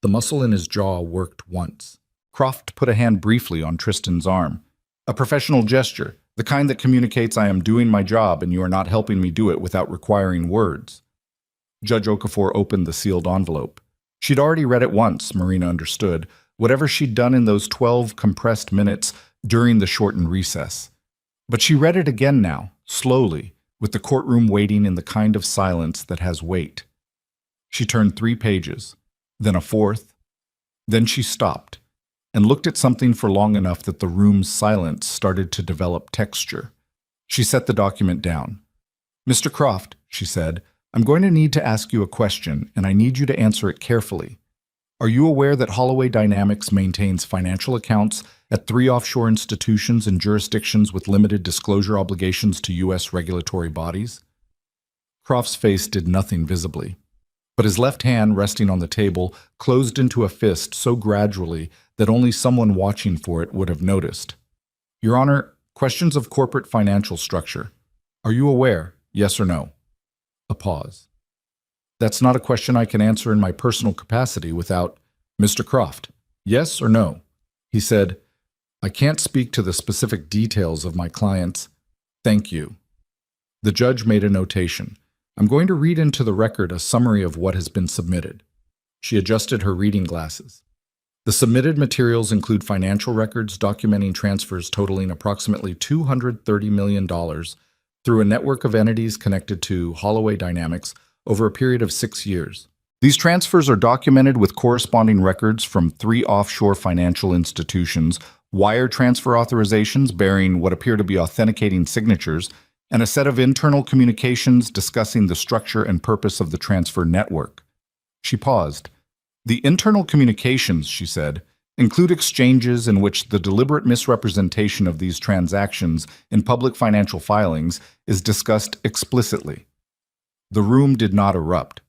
The muscle in his jaw worked once. Croft put a hand briefly on Tristan's arm. "A professional gesture, the kind that communicates I am doing my job and you are not helping me do it without requiring words." Judge Okafor opened the sealed envelope. She'd already read it once, Marina understood, whatever she'd done in those 12 compressed minutes during the shortened recess. But she read it again now, slowly, with the courtroom waiting in the kind of silence that has weight. She turned 3 pages, then a 4th. Then she stopped and looked at something for long enough that the room's silence started to develop texture. She set the document down. "Mr. Croft," she said, "I'm going to need to ask you a question, and I need you to answer it carefully. Are you aware that Holloway Dynamics maintains financial accounts at 3 offshore institutions in jurisdictions with limited disclosure obligations to U.S. regulatory bodies?" Croft's face did nothing visibly, but his left hand, resting on the table, closed into a fist so gradually that only someone watching for it would have noticed. "Your Honor, questions of corporate financial structure. Are you aware, yes or no?" A pause. "That's not a question I can answer in my personal capacity without—" "Mr. Croft, yes or no?" He said, "I can't speak to the specific details of my clients." "Thank you." The judge made a notation. "I'm going to read into the record a summary of what has been submitted." She adjusted her reading glasses. "The submitted materials include financial records documenting transfers totaling approximately $230 million through a network of entities connected to Holloway Dynamics over a period of 6 years. These transfers are documented with corresponding records from 3 offshore financial institutions, wire transfer authorizations bearing what appear to be authenticating signatures, and a set of internal communications discussing the structure and purpose of the transfer network. She paused. The internal communications, she said, include exchanges in which the deliberate misrepresentation of these transactions in public financial filings is discussed explicitly. The room did not erupt.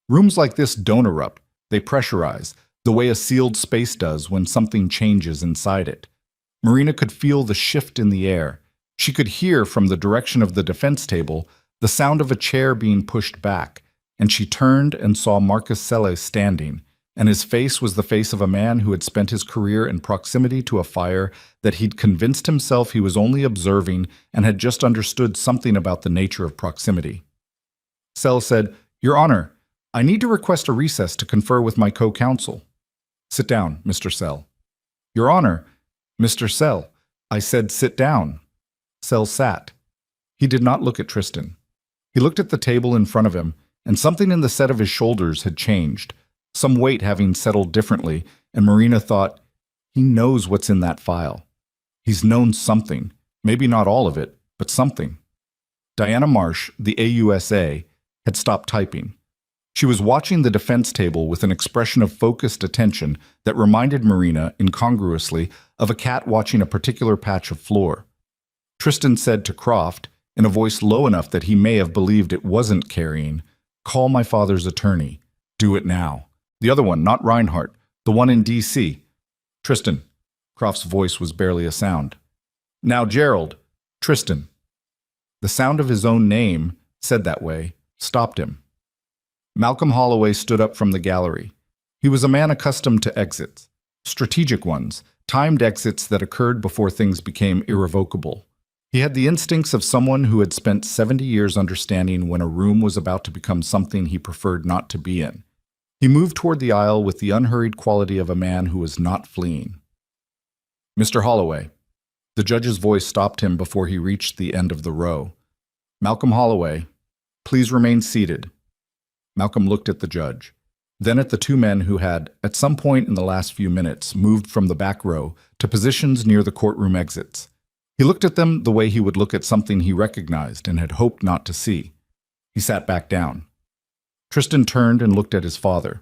Rooms like this don't erupt, they pressurize, the way a sealed space does when something changes inside it. Marina could feel the shift in the air. She could hear from the direction of the defense table the sound of a chair being pushed back, and she turned and saw Marcus Selle standing, and his face was the face of a man who had spent his career in proximity to a fire that he'd convinced himself he was only observing and had just understood something about the nature of proximity. Selle said, "Your Honor, I need to request a recess to confer with my co-counsel." "Sit down, Mr. Selle." "Your Honor, Mr. Selle, I said sit down." Selle sat. He did not look at Tristan. He looked at the table in front of him, and something in the set of his shoulders had changed, some weight having settled differently, and Marina thought, he knows what's in that file. He's known something, maybe not all of it, but something. Diana Marsh, the AUSA, had stopped typing. She was watching the defense table with an expression of focused attention that reminded Marina, incongruously, of a cat watching a particular patch of floor. Tristan said to Croft, in a voice low enough that he may have believed it wasn't carrying, "Call my father's attorney. Do it now. The other one, not Reinhardt, the one in D.C. "Tristan." Croft's voice was barely a sound. "Now, Gerald." "Tristan." The sound of his own name, said that way, stopped him. Malcolm Holloway stood up from the gallery. He was a man accustomed to exits, strategic ones, timed exits that occurred before things became irrevocable. He had the instincts of someone who had spent 70 years understanding when a room was about to become something he preferred not to be in. He moved toward the aisle with the unhurried quality of a man who was not fleeing. "Mr. Holloway." The judge's voice stopped him before he reached the end of the row. "Malcolm Holloway, please remain seated." Malcolm looked at the judge, then at the 2 men who had, at some point in the last few minutes, moved from the back row to positions near the courtroom exits. He looked at them the way he would look at something he recognized and had hoped not to see. He sat back down. Tristan turned and looked at his father.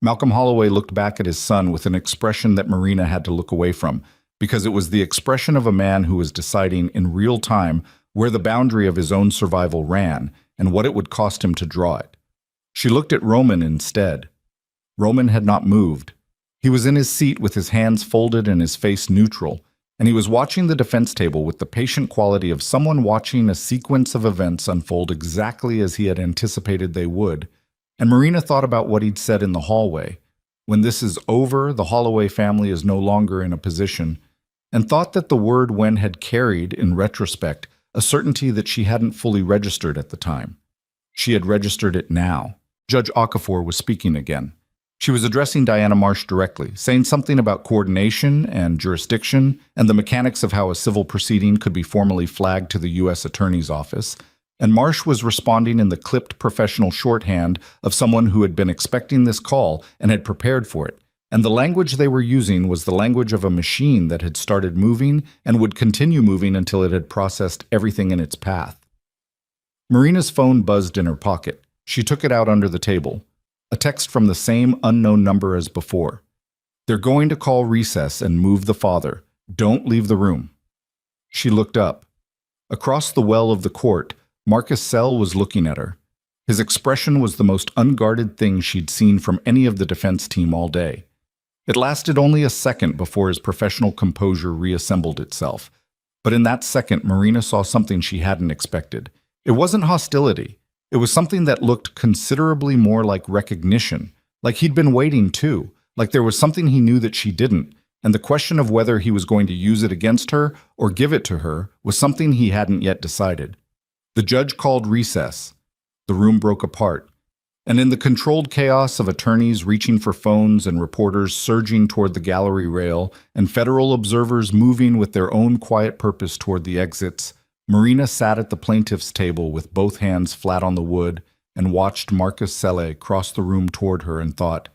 Malcolm Holloway looked back at his son with an expression that Marina had to look away from, because it was the expression of a man who was deciding in real time where the boundary of his own survival ran and what it would cost him to draw it. She looked at Roman instead. Roman had not moved. He was in his seat with his hands folded and his face neutral, and he was watching the defense table with the patient quality of someone watching a sequence of events unfold exactly as he had anticipated they would. And Marina thought about what he'd said in the hallway. When this is over, the Holloway family is no longer in a position, and thought that the word when had carried, in retrospect, a certainty that she hadn't fully registered at the time. She had registered it now. Judge Okafor was speaking again. She was addressing Diana Marsh directly, saying something about coordination and jurisdiction and the mechanics of how a civil proceeding could be formally flagged to the U.S. Attorney's Office, and Marsh was responding in the clipped professional shorthand of someone who had been expecting this call and had prepared for it, and the language they were using was the language of a machine that had started moving and would continue moving until it had processed everything in its path. Marina's phone buzzed in her pocket. She took it out under the table. A text from the same unknown number as before. "They're going to call recess and move the father. Don't leave the room." She looked up. Across the well of the court, Marcus Selle was looking at her. His expression was the most unguarded thing she'd seen from any of the defense team all day. It lasted only a second before his professional composure reassembled itself. But in that second, Marina saw something she hadn't expected. It wasn't hostility. It was something that looked considerably more like recognition, like he'd been waiting too, like there was something he knew that she didn't, and the question of whether he was going to use it against her or give it to her was something he hadn't yet decided. The judge called recess. The room broke apart, and in the controlled chaos of attorneys reaching for phones and reporters surging toward the gallery rail and federal observers moving with their own quiet purpose toward the exits, Marina sat at the plaintiff's table with both hands flat on the wood and watched Marcus Selle cross the room toward her and thought,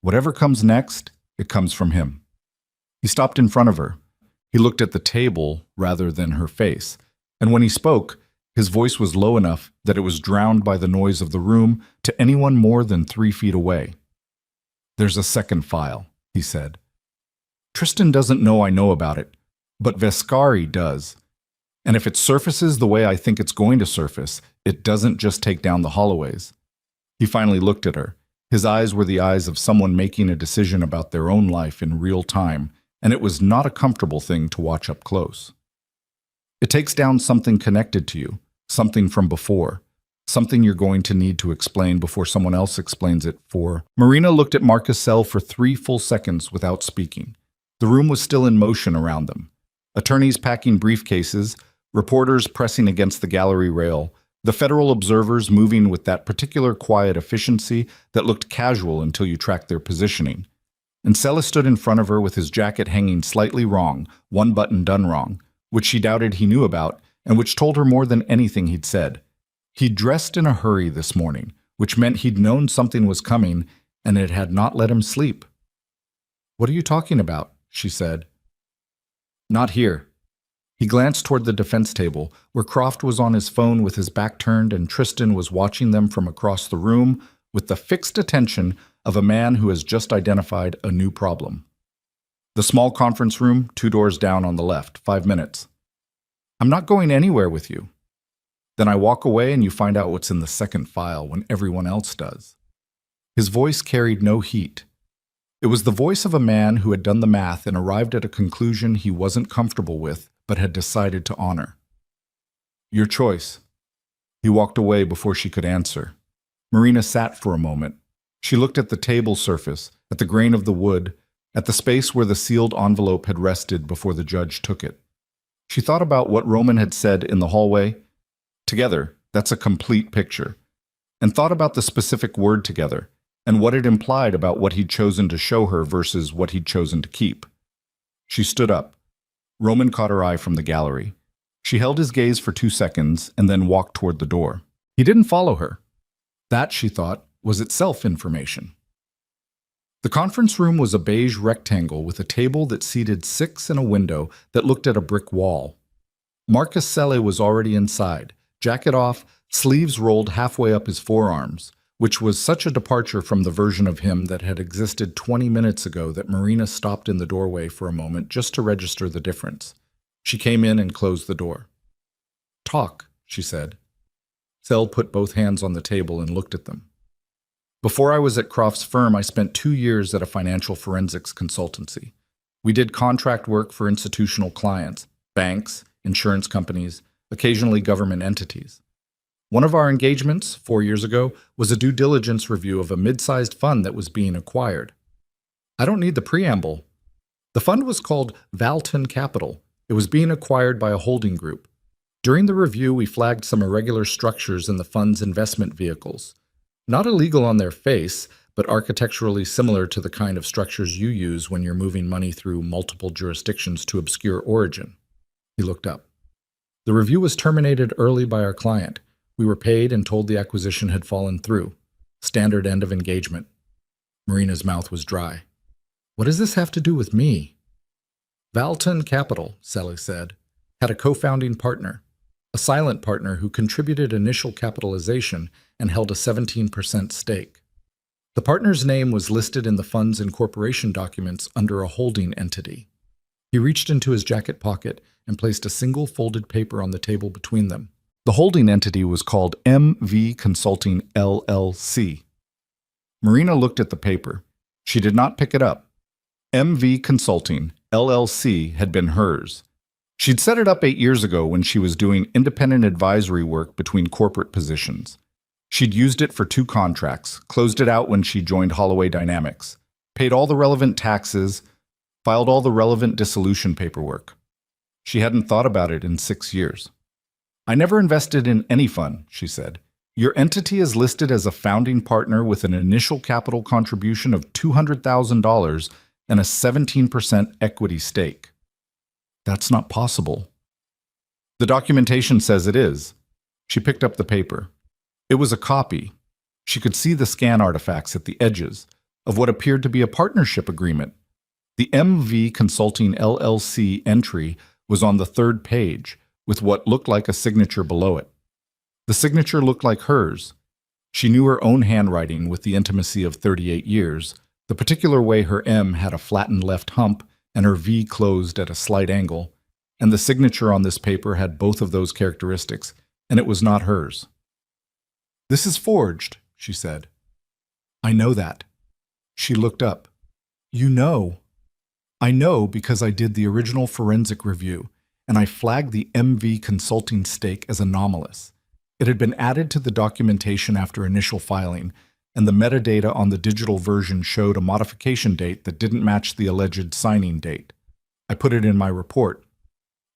whatever comes next, it comes from him. He stopped in front of her. He looked at the table rather than her face, and when he spoke, his voice was low enough that it was drowned by the noise of the room to anyone more than 3 feet away. There's a second file, he said. Tristan doesn't know I know about it, but Vescari does. And if it surfaces the way I think it's going to surface, it doesn't just take down the Holloways. He finally looked at her. His eyes were the eyes of someone making a decision about their own life in real time, and it was not a comfortable thing to watch up close. It takes down something connected to you, something from before, something you're going to need to explain before someone else explains it for. Marina looked at Marcus Selle for 3 full seconds without speaking. The room was still in motion around them. Attorneys packing briefcases, reporters pressing against the gallery rail, the federal observers moving with that particular quiet efficiency that looked casual until you tracked their positioning. And Selle stood in front of her with his jacket hanging slightly wrong, one button done wrong, which she doubted he knew about, and which told her more than anything he'd said. He'd dressed in a hurry this morning, which meant he'd known something was coming, and it had not let him sleep. "What are you talking about?" she said. "Not here." He glanced toward the defense table, where Croft was on his phone with his back turned and Tristan was watching them from across the room with the fixed attention of a man who has just identified a new problem. The small conference room, 2 doors down on the left, 5 minutes. "I'm not going anywhere with you." Then I walk away and you find out what's in the second file when everyone else does. His voice carried no heat. It was the voice of a man who had done the math and arrived at a conclusion he wasn't comfortable with, but had decided to honor. "Your choice." He walked away before she could answer. Marina sat for a moment. She looked at the table surface, at the grain of the wood, at the space where the sealed envelope had rested before the judge took it. She thought about what Roman had said in the hallway. Together, that's a complete picture. And thought about the specific word together, and what it implied about what he'd chosen to show her versus what he'd chosen to keep. She stood up. Roman caught her eye from the gallery. She held his gaze for 2 seconds and then walked toward the door. He didn't follow her. That, she thought, was itself information. The conference room was a beige rectangle with a table that seated 6 and a window that looked at a brick wall. Marcus Selle was already inside, jacket off, sleeves rolled halfway up his forearms, which was such a departure from the version of him that had existed 20 minutes ago that Marina stopped in the doorway for a moment just to register the difference. She came in and closed the door. "Talk," she said. Selle put both hands on the table and looked at them. "Before I was at Croft's firm, I spent 2 years at a financial forensics consultancy. We did contract work for institutional clients, banks, insurance companies, occasionally government entities. One of our engagements, 4 years ago, was a due diligence review of a mid-sized fund that was being acquired. I don't need the preamble. The fund was called Valton Capital. It was being acquired by a holding group. During the review, we flagged some irregular structures in the fund's investment vehicles. Not illegal on their face, but architecturally similar to the kind of structures you use when you're moving money through multiple jurisdictions to obscure origin." He looked up. "The review was terminated early by our client. We were paid and told the acquisition had fallen through. Standard end of engagement." Marina's mouth was dry. "What does this have to do with me?" "Valton Capital," Selle said, "had a co-founding partner, a silent partner who contributed initial capitalization and held a 17% stake. The partner's name was listed in the fund's incorporation documents under a holding entity." He reached into his jacket pocket and placed a single folded paper on the table between them. The holding entity was called MV Consulting LLC. Marina looked at the paper. She did not pick it up. MV Consulting LLC had been hers. She'd set it up 8 years ago when she was doing independent advisory work between corporate positions. She'd used it for 2 contracts, closed it out when she joined Holloway Dynamics, paid all the relevant taxes, filed all the relevant dissolution paperwork. She hadn't thought about it in 6 years. "I never invested in any fund," she said. "Your entity is listed as a founding partner with an initial capital contribution of $200,000 and a 17% equity stake." "That's not possible." "The documentation says it is." She picked up the paper. It was a copy, She could see the scan artifacts at the edges of what appeared to be a partnership agreement. The MV Consulting LLC entry was on the third page, with what looked like a signature below it. The signature looked like hers. She knew her own handwriting with the intimacy of 38 years, the particular way her M had a flattened left hump and her V closed at a slight angle, and the signature on this paper had both of those characteristics, and it was not hers. "This is forged," she said. "I know that." She looked up. "You know." "I know because I did the original forensic review, and I flagged the MV Consulting stake as anomalous. It had been added to the documentation after initial filing, and the metadata on the digital version showed a modification date that didn't match the alleged signing date. I put it in my report.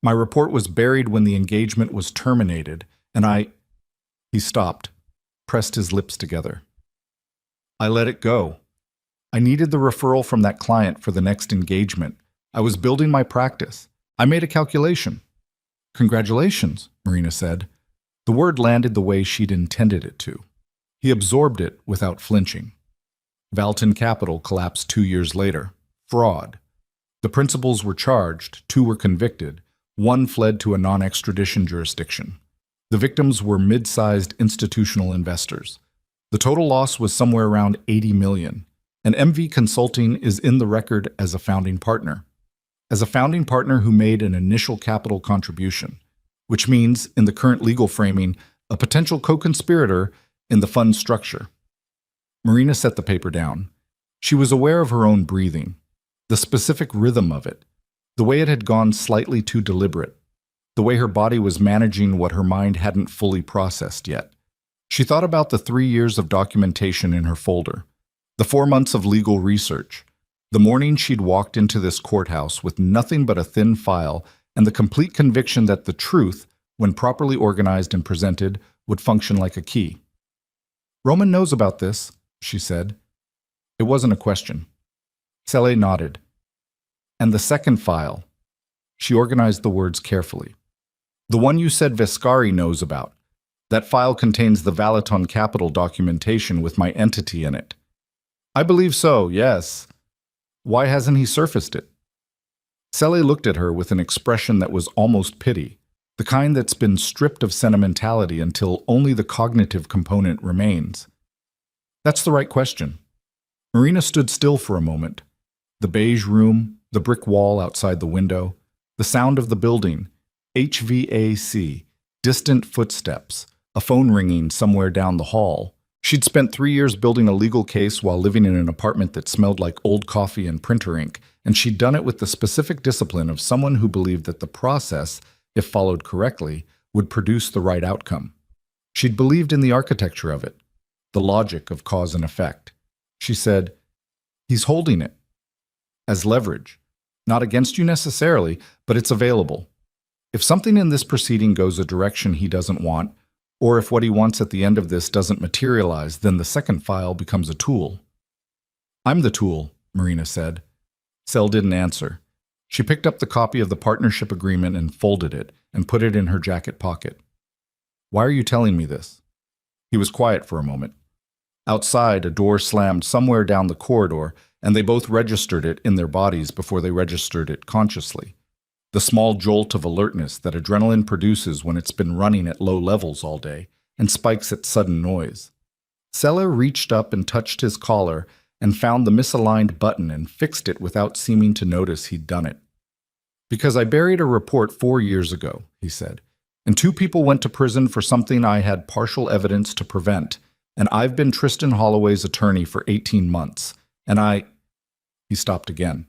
My report was buried when the engagement was terminated, and He stopped, pressed his lips together. "I let it go. I needed the referral from that client for the next engagement. I was building my practice. I made a calculation." "Congratulations," Marina said. The word landed the way she'd intended it to. He absorbed it without flinching. Valton Capital collapsed 2 years later. Fraud. The principals were charged, 2 were convicted, 1 fled to a non-extradition jurisdiction. The victims were mid-sized institutional investors. The total loss was somewhere around $80 million, and MV Consulting is in the record as a founding partner. As a founding partner who made an initial capital contribution, which means, in the current legal framing, a potential co-conspirator in the fund structure. Marina set the paper down. She was aware of her own breathing, the specific rhythm of it, the way it had gone slightly too deliberate, the way her body was managing what her mind hadn't fully processed yet. She thought about the 3 years of documentation in her folder, the 4 months of legal research, the morning she'd walked into this courthouse with nothing but a thin file and the complete conviction that the truth, when properly organized and presented, would function like a key. "Roman knows about this," she said. It wasn't a question. Selle nodded. "And the second file." She organized the words carefully. "The one you said Vescari knows about. That file contains the Valaton Capital documentation with my entity in it." "I believe so, yes. Why hasn't he surfaced it?" Selle looked at her with an expression that was almost pity, the kind that's been stripped of sentimentality until only the cognitive component remains. "That's the right question." Marina stood still for a moment. The beige room, the brick wall outside the window, the sound of the building, HVAC, distant footsteps, a phone ringing somewhere down the hall. She'd spent 3 years building a legal case while living in an apartment that smelled like old coffee and printer ink, and she'd done it with the specific discipline of someone who believed that the process, if followed correctly, would produce the right outcome. She'd believed in the architecture of it, the logic of cause and effect. She said, "He's holding it as leverage, not against you necessarily, but it's available. If something in this proceeding goes a direction he doesn't want, or if what he wants at the end of this doesn't materialize, then the second file becomes a tool." "I'm the tool," Marina said. Selle didn't answer. She picked up the copy of the partnership agreement and folded it and put it in her jacket pocket. "Why are you telling me this?" He was quiet for a moment. Outside, a door slammed somewhere down the corridor, and they both registered it in their bodies before they registered it consciously. The small jolt of alertness that adrenaline produces when it's been running at low levels all day and spikes at sudden noise. Selle reached up and touched his collar and found the misaligned button and fixed it without seeming to notice he'd done it. "Because I buried a report 4 years ago," he said, "and 2 people went to prison for something I had partial evidence to prevent, and I've been Tristan Holloway's attorney for 18 months, and He stopped again.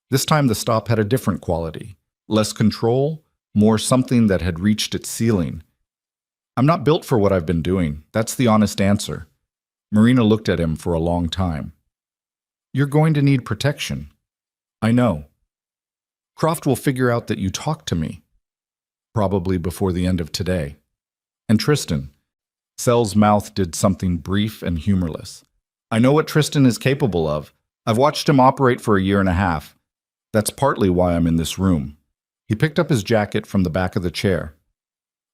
This time the stop had a different quality, less control, more something that had reached its ceiling. "I'm not built for what I've been doing. That's the honest answer." Marina looked at him for a long time. "You're going to need protection." "I know." "Croft will figure out that you talked to me." "Probably before the end of today." "And Tristan." Selle's mouth did something brief and humorless. "I know what Tristan is capable of. I've watched him operate for a year and a half. That's partly why I'm in this room." He picked up his jacket from the back of the chair.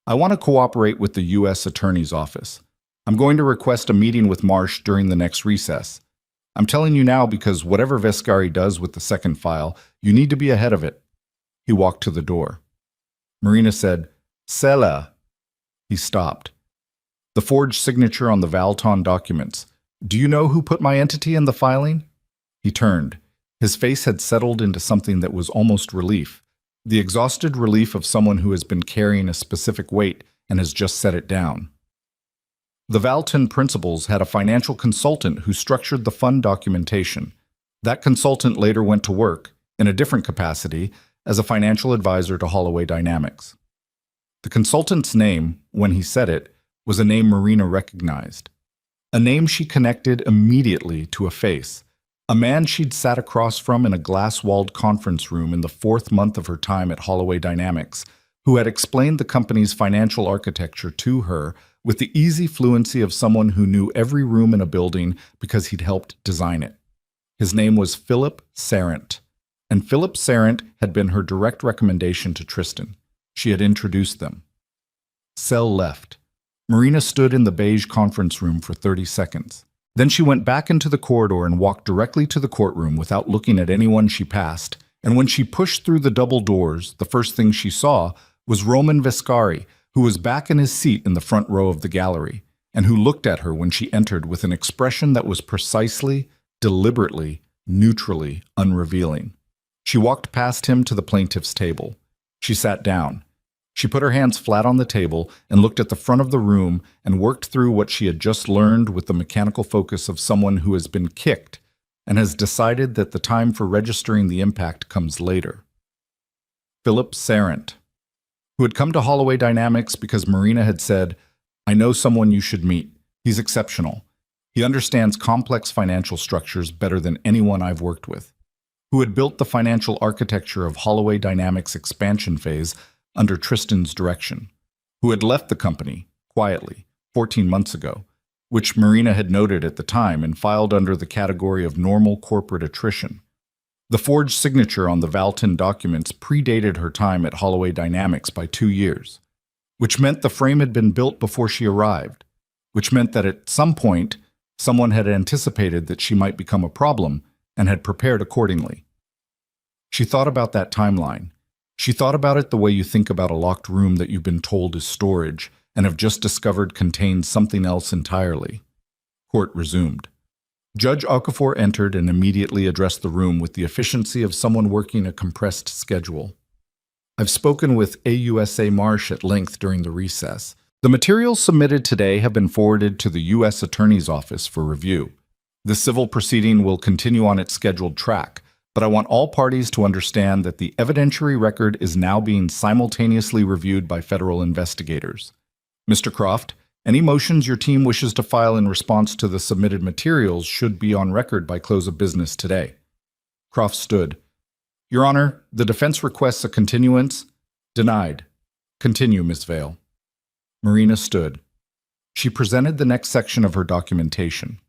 "I want to cooperate with the U.S. Attorney's Office. I'm going to request a meeting with Marsh during the next recess. I'm telling you now because whatever Vescari does with the second file, you need to be ahead of it." He walked to the door. Marina said, "Sela." He stopped. "The forged signature on the Valton documents. Do you know who put my entity in the filing?" He turned. His face had settled into something that was almost relief. The exhausted relief of someone who has been carrying a specific weight and has just set it down. The Valton principals had a financial consultant who structured the fund documentation. That consultant later went to work, in a different capacity, as a financial advisor to Holloway Dynamics. The consultant's name, when he said it, was a name Marina recognized. A name she connected immediately to a face. A man she'd sat across from in a glass-walled conference room in the 4th month of her time at Holloway Dynamics, who had explained the company's financial architecture to her with the easy fluency of someone who knew every room in a building because he'd helped design it. His name was Philip Sarant, and Philip Sarant had been her direct recommendation to Tristan. She had introduced them. Sel left. Marina stood in the beige conference room for 30 seconds. Then she went back into the corridor and walked directly to the courtroom without looking at anyone she passed, and when she pushed through the double doors, the first thing she saw was Roman Vescari, who was back in his seat in the front row of the gallery, and who looked at her when she entered with an expression that was precisely, deliberately, neutrally unrevealing. She walked past him to the plaintiff's table. She sat down. She put her hands flat on the table and looked at the front of the room and worked through what she had just learned with the mechanical focus of someone who has been kicked and has decided that the time for registering the impact comes later. Philip Sarant, who had come to Holloway Dynamics because Marina had said, "I know someone you should meet. He's exceptional. He understands complex financial structures better than anyone I've worked with." Who had built the financial architecture of Holloway Dynamics' expansion phase under Tristan's direction. Who had left the company, quietly, 14 months ago, which Marina had noted at the time and filed under the category of normal corporate attrition. The forged signature on the Valton documents predated her time at Holloway Dynamics by 2 years, which meant the frame had been built before she arrived, which meant that at some point, someone had anticipated that she might become a problem and had prepared accordingly. She thought about that timeline. She thought about it the way you think about a locked room that you've been told is storage and have just discovered contains something else entirely. Court resumed. Judge Okafor entered and immediately addressed the room with the efficiency of someone working a compressed schedule. "I've spoken with AUSA Marsh at length during the recess. The materials submitted today have been forwarded to the U.S. Attorney's Office for review. The civil proceeding will continue on its scheduled track, but I want all parties to understand that the evidentiary record is now being simultaneously reviewed by federal investigators. Mr. Croft, any motions your team wishes to file in response to the submitted materials should be on record by close of business today." Croft stood. "Your Honor, the defense requests a continuance." "Denied. Continue, Ms. Vale." Marina stood. She presented the next section of her documentation.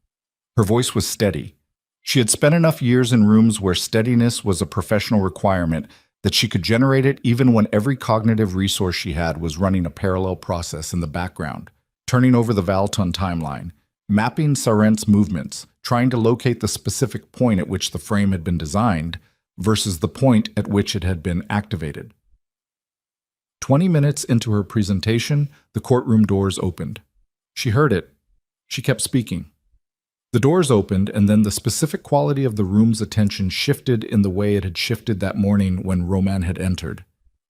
Her voice was steady. She had spent enough years in rooms where steadiness was a professional requirement that she could generate it even when every cognitive resource she had was running a parallel process in the background, turning over the Valton timeline, mapping Sarent's movements, trying to locate the specific point at which the frame had been designed versus the point at which it had been activated. 20 minutes into her presentation, the courtroom doors opened. She heard it. She kept speaking. The doors opened, and then the specific quality of the room's attention shifted in the way it had shifted that morning when Roman had entered.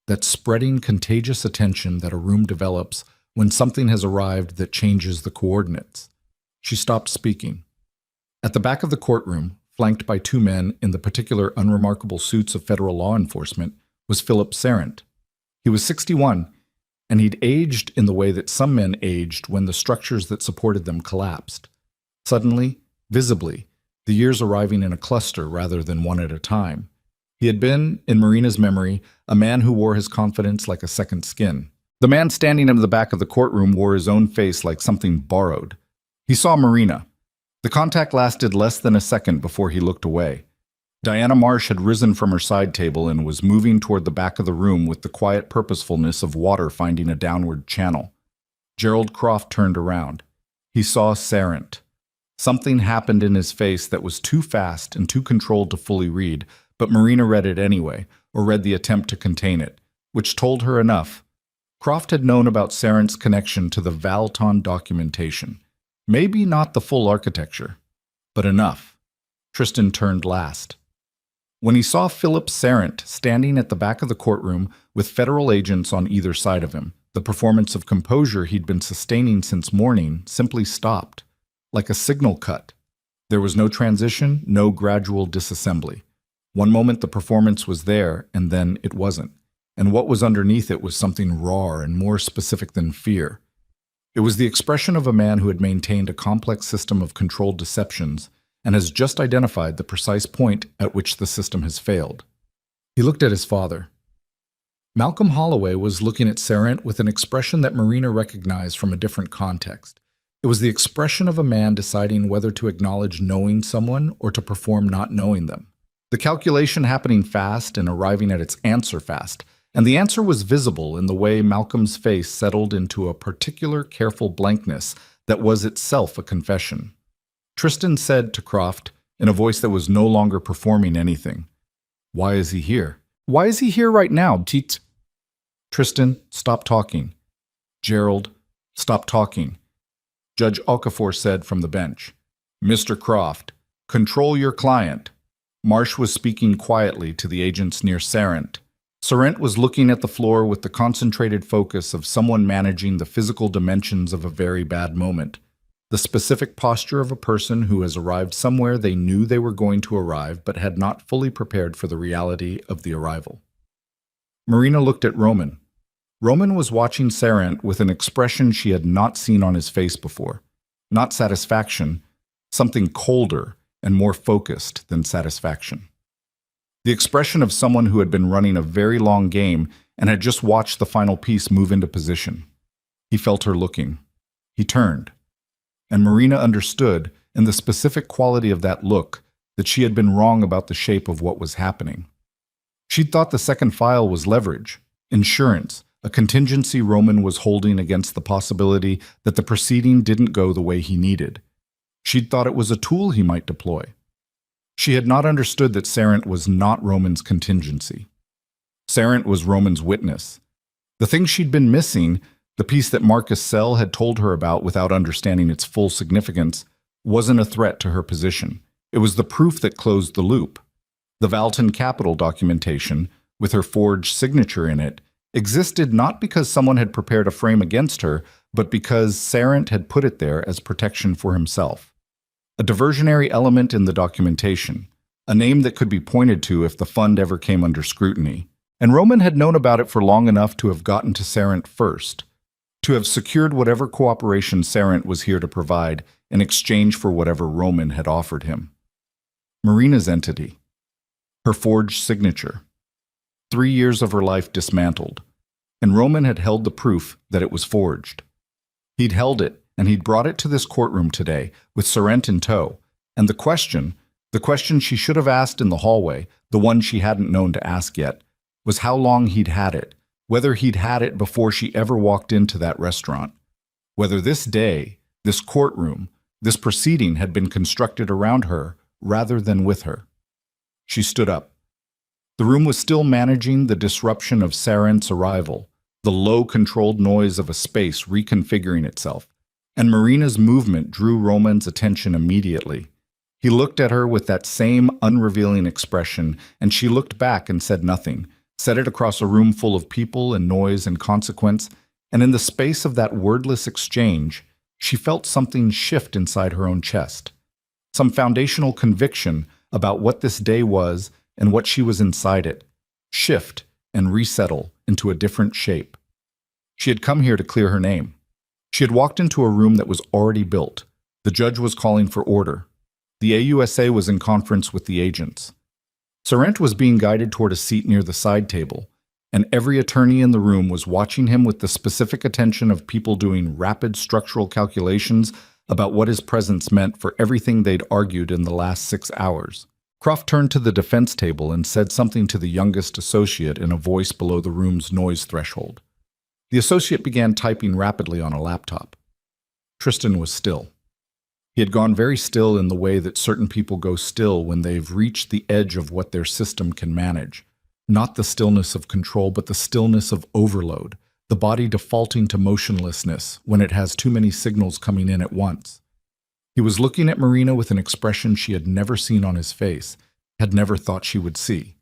That spreading, contagious attention that a room develops when something has arrived that changes the coordinates. She stopped speaking. At the back of the courtroom, flanked by 2 men in the particular unremarkable suits of federal law enforcement, was Philip Sarant. He was 61, and he'd aged in the way that some men aged when the structures that supported them collapsed. Suddenly, visibly, the years arriving in a cluster rather than one at a time. He had been, in Marina's memory, a man who wore his confidence like a second skin. The man standing in the back of the courtroom wore his own face like something borrowed. He saw Marina. The contact lasted less than a second before he looked away. Diana Marsh had risen from her side table and was moving toward the back of the room with the quiet purposefulness of water finding a downward channel. Gerald Croft turned around. He saw Sarent. Something happened in his face that was too fast and too controlled to fully read, but Marina read it anyway, or read the attempt to contain it, which told her enough. Croft had known about Sarent's connection to the Valton documentation. Maybe not the full architecture, but enough. Tristan turned last. When he saw Philip Sarent standing at the back of the courtroom with federal agents on either side of him, the performance of composure he'd been sustaining since morning simply stopped, like a signal cut. There was no transition, no gradual disassembly. One moment the performance was there, and then it wasn't. And what was underneath it was something raw and more specific than fear. It was the expression of a man who had maintained a complex system of controlled deceptions and has just identified the precise point at which the system has failed. He looked at his father. Malcolm Holloway was looking at Sarent with an expression that Marina recognized from a different context. It was the expression of a man deciding whether to acknowledge knowing someone or to perform not knowing them. The calculation happening fast and arriving at its answer fast, and the answer was visible in the way Malcolm's face settled into a particular careful blankness that was itself a confession. Tristan said to Croft, in a voice that was no longer performing anything, "Why is he here? Why is he here right now, Tit?" Tristan, stop talking. Gerald, stop talking. Judge Okafor said from the bench, "Mr. Croft, control your client." Marsh was speaking quietly to the agents near Sarent. Sarent was looking at the floor with the concentrated focus of someone managing the physical dimensions of a very bad moment, the specific posture of a person who has arrived somewhere they knew they were going to arrive but had not fully prepared for the reality of the arrival. Marina looked at Roman. Roman was watching Sarent with an expression she had not seen on his face before. Not satisfaction, something colder and more focused than satisfaction. The expression of someone who had been running a very long game and had just watched the final piece move into position. He felt her looking. He turned. And Marina understood, in the specific quality of that look, that she had been wrong about the shape of what was happening. She'd thought the second file was leverage, insurance, a contingency Roman was holding against the possibility that the proceeding didn't go the way he needed. She'd thought it was a tool he might deploy. She had not understood that Sarent was not Roman's contingency. Sarent was Roman's witness. The thing she'd been missing, the piece that Marcus Sell had told her about without understanding its full significance, wasn't a threat to her position. It was the proof that closed the loop. The Valton Capital documentation, with her forged signature in it, existed not because someone had prepared a frame against her, but because Sarent had put it there as protection for himself. A diversionary element in the documentation, a name that could be pointed to if the fund ever came under scrutiny. And Roman had known about it for long enough to have gotten to Sarent first, to have secured whatever cooperation Sarent was here to provide in exchange for whatever Roman had offered him. Marina's entity. Her forged signature. 3 years of her life dismantled, and Roman had held the proof that it was forged. He'd held it, and he'd brought it to this courtroom today, with Sarent in tow, and the question she should have asked in the hallway, the one she hadn't known to ask yet, was how long he'd had it, whether he'd had it before she ever walked into that restaurant, whether this day, this courtroom, this proceeding had been constructed around her rather than with her. She stood up. The room was still managing the disruption of Sarent's arrival, the low controlled noise of a space reconfiguring itself, and Marina's movement drew Roman's attention immediately. He looked at her with that same unrevealing expression, and she looked back and said nothing, said it across a room full of people and noise and consequence, and in the space of that wordless exchange, she felt something shift inside her own chest, some foundational conviction about what this day was and what she was inside it, shift and resettle into a different shape. She had come here to clear her name. She had walked into a room that was already built. The judge was calling for order. The AUSA was in conference with the agents. Sarent was being guided toward a seat near the side table, and every attorney in the room was watching him with the specific attention of people doing rapid structural calculations about what his presence meant for everything they'd argued in the last 6 hours. Croft turned to the defense table and said something to the youngest associate in a voice below the room's noise threshold. The associate began typing rapidly on a laptop. Tristan was still. He had gone very still in the way that certain people go still when they've reached the edge of what their system can manage. Not the stillness of control, but the stillness of overload, the body defaulting to motionlessness when it has too many signals coming in at once. He was looking at Marina with an expression she had never seen on his face, had never thought she would see.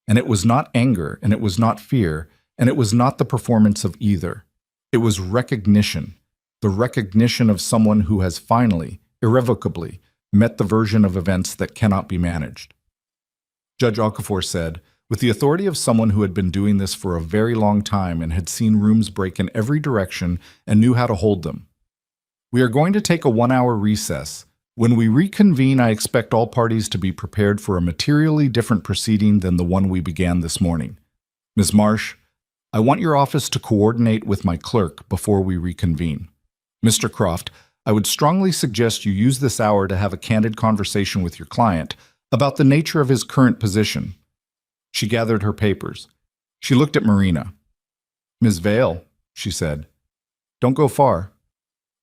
And it was not anger, and it was not fear, and it was not the performance of either. It was recognition, the recognition of someone who has finally, irrevocably, met the version of events that cannot be managed. Judge Okafor said, with the authority of someone who had been doing this for a very long time and had seen rooms break in every direction and knew how to hold them, "We are going to take a 1-hour recess. When we reconvene, I expect all parties to be prepared for a materially different proceeding than the one we began this morning. Ms. Marsh, I want your office to coordinate with my clerk before we reconvene. Mr. Croft, I would strongly suggest you use this hour to have a candid conversation with your client about the nature of his current position." She gathered her papers. She looked at Marina. "Ms. Vale," she said, "don't go far."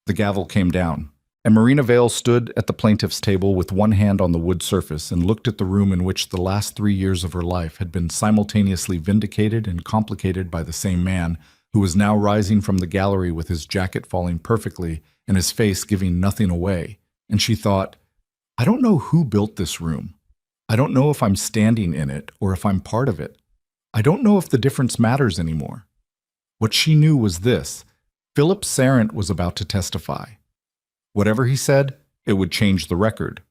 The gavel came down, and Marina Vale stood at the plaintiff's table with one hand on the wood surface and looked at the room in which the last 3 years of her life had been simultaneously vindicated and complicated by the same man who was now rising from the gallery with his jacket falling perfectly and his face giving nothing away. And she thought, I don't know who built this room. I don't know if I'm standing in it or if I'm part of it. I don't know if the difference matters anymore. What she knew was this: Philip Sarant was about to testify. Whatever he said, it would change the record.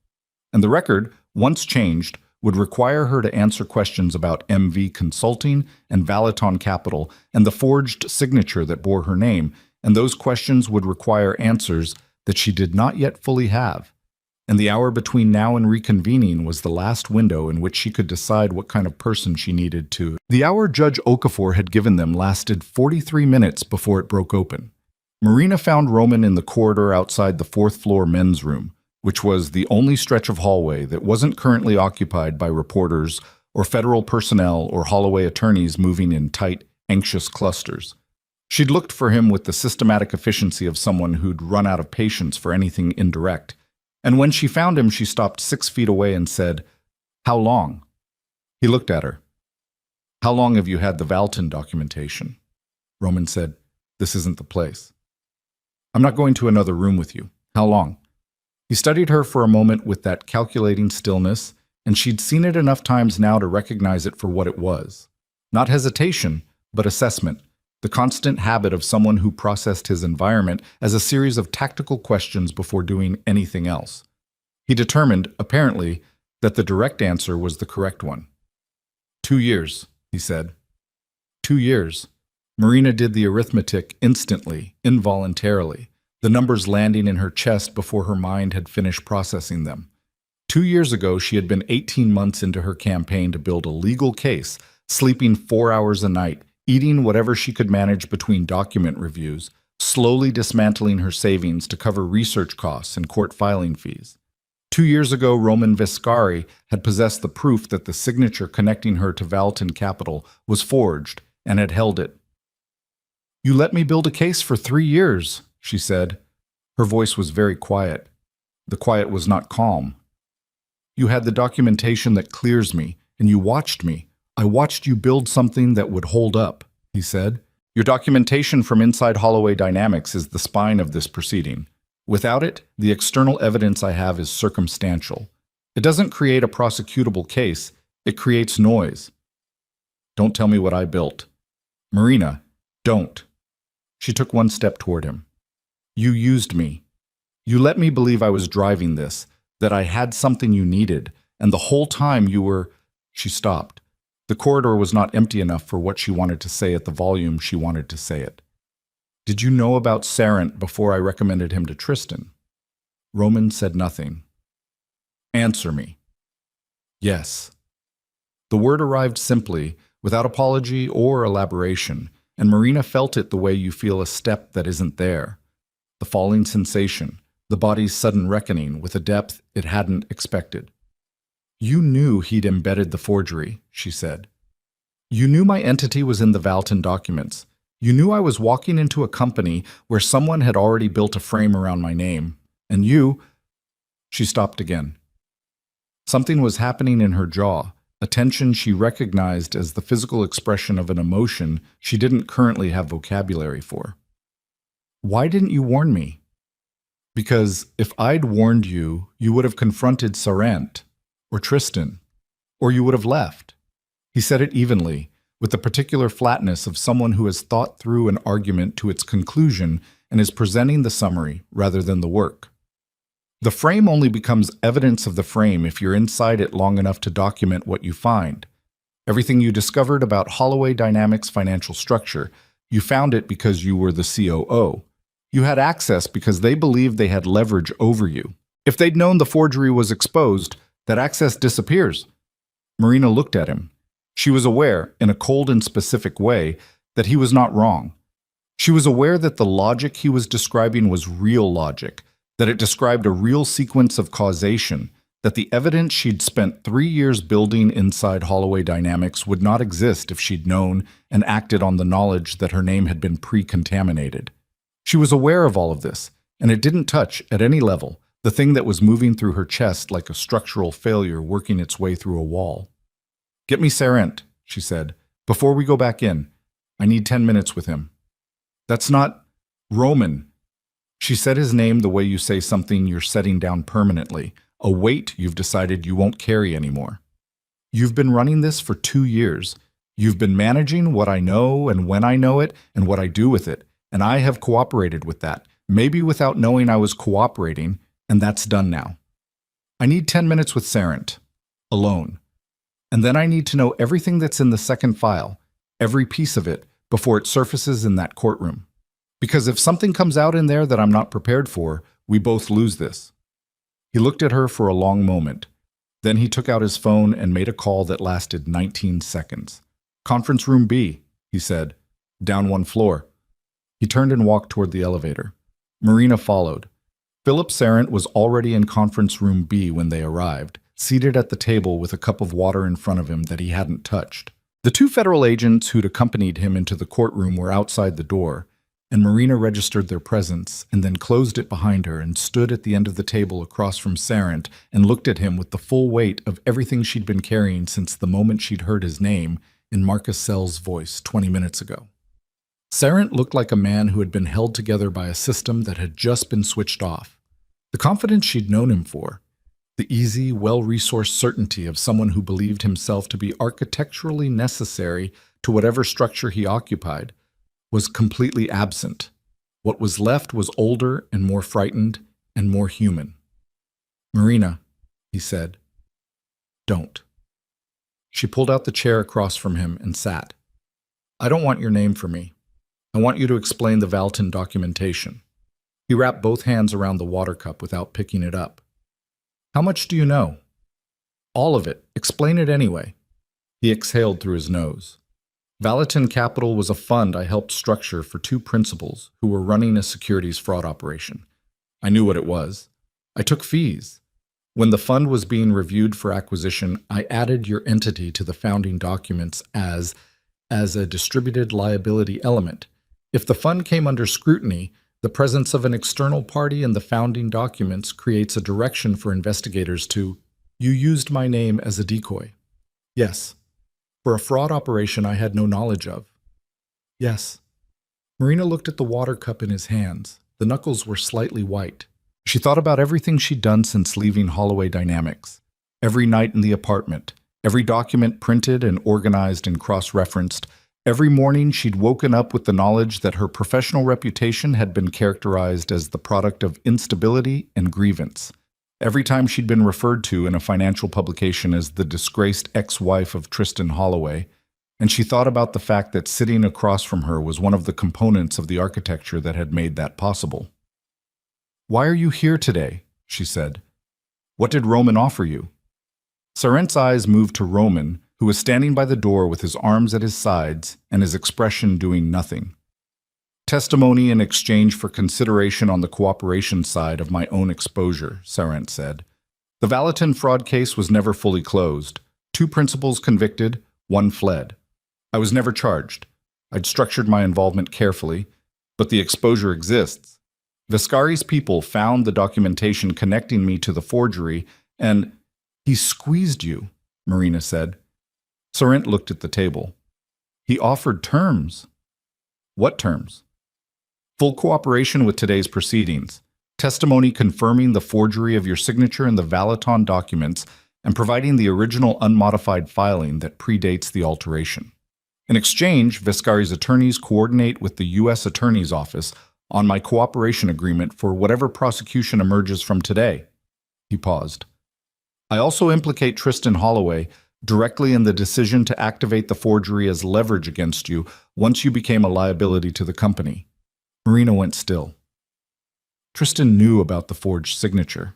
And the record, once changed, would require her to answer questions about MV Consulting and Valaton Capital and the forged signature that bore her name, and those questions would require answers that she did not yet fully have. And the hour between now and reconvening was the last window in which she could decide what kind of person she needed to. The hour Judge Okafor had given them lasted 43 minutes before it broke open. Marina found Roman in the corridor outside the 4th-floor men's room, which was the only stretch of hallway that wasn't currently occupied by reporters or federal personnel or Holloway attorneys moving in tight, anxious clusters. She'd looked for him with the systematic efficiency of someone who'd run out of patience for anything indirect. And when she found him, she stopped 6 feet away and said, "How long?" He looked at her. "How long have you had the Valton documentation?" Roman said, "This isn't the place." "I'm not going to another room with you. How long?" He studied her for a moment with that calculating stillness, and she'd seen it enough times now to recognize it for what it was. Not hesitation, but assessment, the constant habit of someone who processed his environment as a series of tactical questions before doing anything else. He determined, apparently, that the direct answer was the correct one. 2 years, he said. 2 years. Marina did the arithmetic instantly, involuntarily, the numbers landing in her chest before her mind had finished processing them. 2 years ago, she had been 18 months into her campaign to build a legal case, sleeping 4 hours a night, eating whatever she could manage between document reviews, slowly dismantling her savings to cover research costs and court filing fees. 2 years ago, Roman Viscari had possessed the proof that the signature connecting her to Valaton Capital was forged and had held it. "You let me build a case for 3 years, she said. Her voice was very quiet. The quiet was not calm. "You had the documentation that clears me, and you watched me. I watched you build something that would hold up," he said. "Your documentation from inside Holloway Dynamics is the spine of this proceeding. Without it, the external evidence I have is circumstantial. It doesn't create a prosecutable case. It creates noise. Don't tell me what I built. Marina, don't." She took one step toward him. "You used me. You let me believe I was driving this, that I had something you needed, and the whole time you were—" She stopped. The corridor was not empty enough for what she wanted to say at the volume she wanted to say it. "Did you know about Sarant before I recommended him to Tristan?" Roman said nothing. "Answer me." "Yes." The word arrived simply, without apology or elaboration, and Marina felt it the way you feel a step that isn't there. The falling sensation, the body's sudden reckoning with a depth it hadn't expected. "You knew he'd embedded the forgery," she said. "You knew my entity was in the Valton documents. You knew I was walking into a company where someone had already built a frame around my name. And you—" She stopped again. Something was happening in her jaw, a tension she recognized as the physical expression of an emotion she didn't currently have vocabulary for. "Why didn't you warn me?" "Because if I'd warned you, you would have confronted Sarant, or Tristan, or you would have left." He said it evenly, with the particular flatness of someone who has thought through an argument to its conclusion and is presenting the summary rather than the work. The frame only becomes evidence of the frame if you're inside it long enough to document what you find. Everything you discovered about Holloway Dynamics' financial structure, you found it because you were the COO. You had access because they believed they had leverage over you. If they'd known the forgery was exposed, that access disappears. Marina looked at him. She was aware, in a cold and specific way, that he was not wrong. She was aware that the logic he was describing was real logic, that it described a real sequence of causation, that the evidence she'd spent 3 years building inside Holloway Dynamics would not exist if she'd known and acted on the knowledge that her name had been pre-contaminated. She was aware of all of this, and it didn't touch, at any level, the thing that was moving through her chest like a structural failure working its way through a wall. "Get me Sarant," she said. "Before we go back in. I need 10 minutes with him." "That's not Roman." She said his name the way you say something you're setting down permanently, a weight you've decided you won't carry anymore. "You've been running this for 2 years. You've been managing what I know and when I know it and what I do with it, and I have cooperated with that, maybe without knowing I was cooperating, and that's done now. I need 10 minutes with Sarant, alone. And then I need to know everything that's in the second file, every piece of it, before it surfaces in that courtroom. Because if something comes out in there that I'm not prepared for, we both lose this." He looked at her for a long moment. Then he took out his phone and made a call that lasted 19 seconds. "Conference room B," he said. "Down 1 floor." He turned and walked toward the elevator. Marina followed. Philip Sarant was already in conference room B when they arrived, seated at the table with a cup of water in front of him that he hadn't touched. The 2 federal agents who'd accompanied him into the courtroom were outside the door, and Marina registered their presence and then closed it behind her and stood at the end of the table across from Sarant and looked at him with the full weight of everything she'd been carrying since the moment she'd heard his name in Marcus Sell's voice 20 minutes ago. Sarant looked like a man who had been held together by a system that had just been switched off. The confidence she'd known him for, the easy, well-resourced certainty of someone who believed himself to be architecturally necessary to whatever structure he occupied, was completely absent. What was left was older and more frightened and more human. "Marina," he said, "don't." She pulled out the chair across from him and sat. "I don't want your name for me. I want you to explain the Valton documentation." He wrapped both hands around the water cup without picking it up. "How much do you know?" "All of it. Explain it anyway." He exhaled through his nose. Valton Capital was a fund I helped structure for 2 principals who were running a securities fraud operation. I knew what it was. I took fees. When the fund was being reviewed for acquisition, I added your entity to the founding documents as a distributed liability element. If the fund came under scrutiny, the presence of an external party in the founding documents creates a direction for investigators to, "You used my name as a decoy." "Yes." "For a fraud operation I had no knowledge of." "Yes." Marina looked at the water cup in his hands. The knuckles were slightly white. She thought about everything she'd done since leaving Holloway Dynamics. Every night in the apartment, every document printed and organized and cross-referenced, every morning she'd woken up with the knowledge that her professional reputation had been characterized as the product of instability and grievance. Every time she'd been referred to in a financial publication as the disgraced ex-wife of Tristan Holloway, and she thought about the fact that sitting across from her was one of the components of the architecture that had made that possible. "Why are you here today?" she said. "What did Roman offer you?" Sarant's eyes moved to Roman, who was standing by the door with his arms at his sides and his expression doing nothing. "Testimony in exchange for consideration on the cooperation side of my own exposure," Sarant said. "The Valton fraud case was never fully closed. 2 principals convicted, 1 fled. I was never charged. I'd structured my involvement carefully, but the exposure exists. Viscari's people found the documentation connecting me to the forgery, and he squeezed you, Marina said. Sorrent looked at the table. He offered terms. What terms? Full cooperation with today's proceedings, testimony confirming the forgery of your signature in the Valaton documents, and providing the original unmodified filing that predates the alteration. In exchange, Viscari's attorneys coordinate with the U.S. Attorney's Office on my cooperation agreement for whatever prosecution emerges from today. He paused. I also implicate Tristan Holloway directly in the decision to activate the forgery as leverage against you once you became a liability to the company. Marina went still. Tristan knew about the forged signature.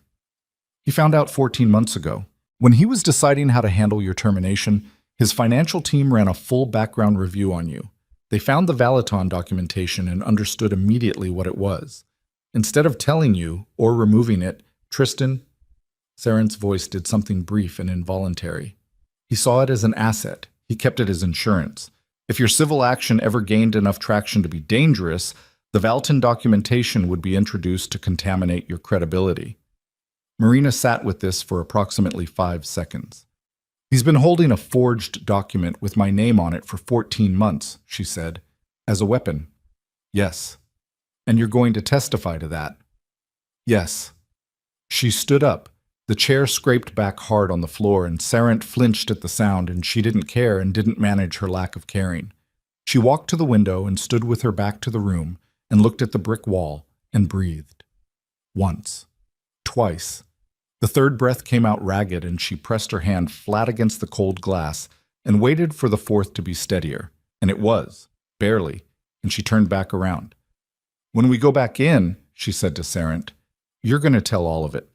He found out 14 months ago. When he was deciding how to handle your termination, his financial team ran a full background review on you. They found the Valaton documentation and understood immediately what it was. Instead of telling you or removing it, Tristan, Sorrent's voice did something brief and involuntary. He saw it as an asset. He kept it as insurance. If your civil action ever gained enough traction to be dangerous, the Valaton documentation would be introduced to contaminate your credibility. Marina sat with this for approximately 5 seconds. He's been holding a forged document with my name on it for 14 months, she said. As a weapon? Yes. And you're going to testify to that? Yes. She stood up. The chair scraped back hard on the floor, and Sorrent flinched at the sound, and she didn't care and didn't manage her lack of caring. She walked to the window and stood with her back to the room and looked at the brick wall and breathed. Once. Twice. The third breath came out ragged, and she pressed her hand flat against the cold glass and waited for the fourth to be steadier. And it was, barely, and she turned back around. When we go back in, she said to Sorrent, you're going to tell all of it.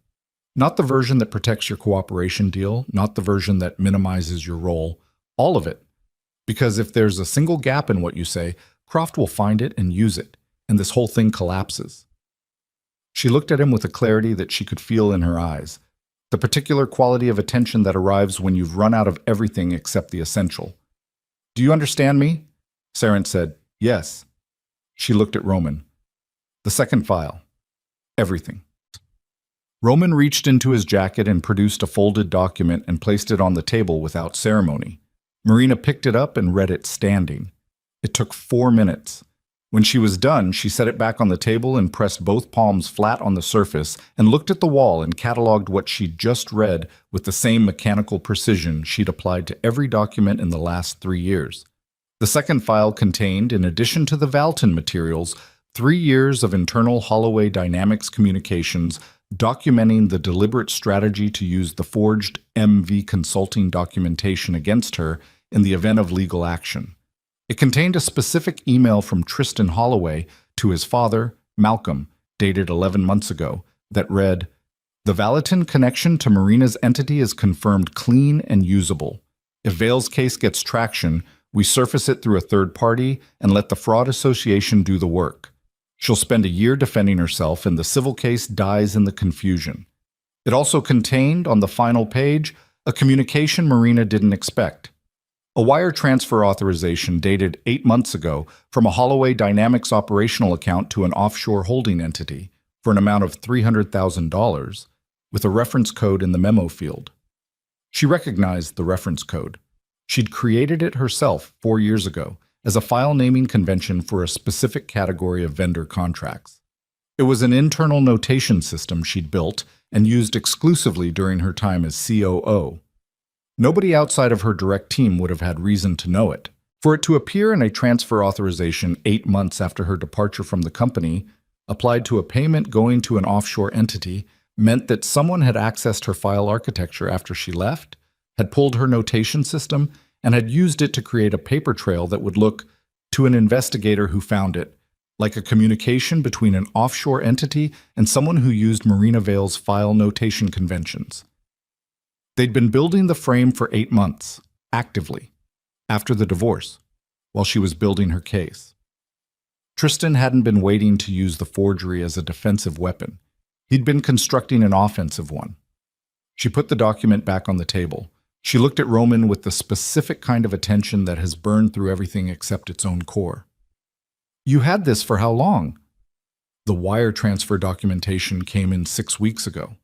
Not the version that protects your cooperation deal, not the version that minimizes your role, all of it. Because if there's a single gap in what you say, Croft will find it and use it, and this whole thing collapses. She looked at him with a clarity that she could feel in her eyes, the particular quality of attention that arrives when you've run out of everything except the essential. Do you understand me? Sorrent said, yes. She looked at Roman. The second file. Everything. Roman reached into his jacket and produced a folded document and placed it on the table without ceremony. Marina picked it up and read it standing. It took 4 minutes. When she was done, she set it back on the table and pressed both palms flat on the surface and looked at the wall and cataloged what she'd just read with the same mechanical precision she'd applied to every document in the last 3 years. The second file contained, in addition to the Valaton materials, 3 years of internal Holloway Dynamics communications documenting the deliberate strategy to use the forged MV Consulting documentation against her in the event of legal action. It contained a specific email from Tristan Holloway to his father, Malcolm, dated 11 months ago, that read, "The Valaton connection to Marina's entity is confirmed clean and usable. If Vale's case gets traction, we surface it through a third party and let the Fraud Association do the work. She'll spend a year defending herself, and the civil case dies in the confusion." It also contained, on the final page, a communication Marina didn't expect. A wire transfer authorization dated 8 months ago from a Holloway Dynamics operational account to an offshore holding entity for an amount of $300,000, with a reference code in the memo field. She recognized the reference code. She'd created it herself 4 years ago as a file naming convention for a specific category of vendor contracts. It was an internal notation system she'd built and used exclusively during her time as COO. Nobody outside of her direct team would have had reason to know it. For it to appear in a transfer authorization 8 months after her departure from the company, applied to a payment going to an offshore entity, meant that someone had accessed her file architecture after she left, had pulled her notation system, and had used it to create a paper trail that would look, to an investigator who found it, like a communication between an offshore entity and someone who used Marina Vale's file notation conventions. They'd been building the frame for 8 months, actively, after the divorce, while she was building her case. Tristan hadn't been waiting to use the forgery as a defensive weapon. He'd been constructing an offensive one. She put the document back on the table, She looked at Roman with the specific kind of attention that has burned through everything except its own core. You had this for how long? The wire transfer documentation came in 6 weeks ago.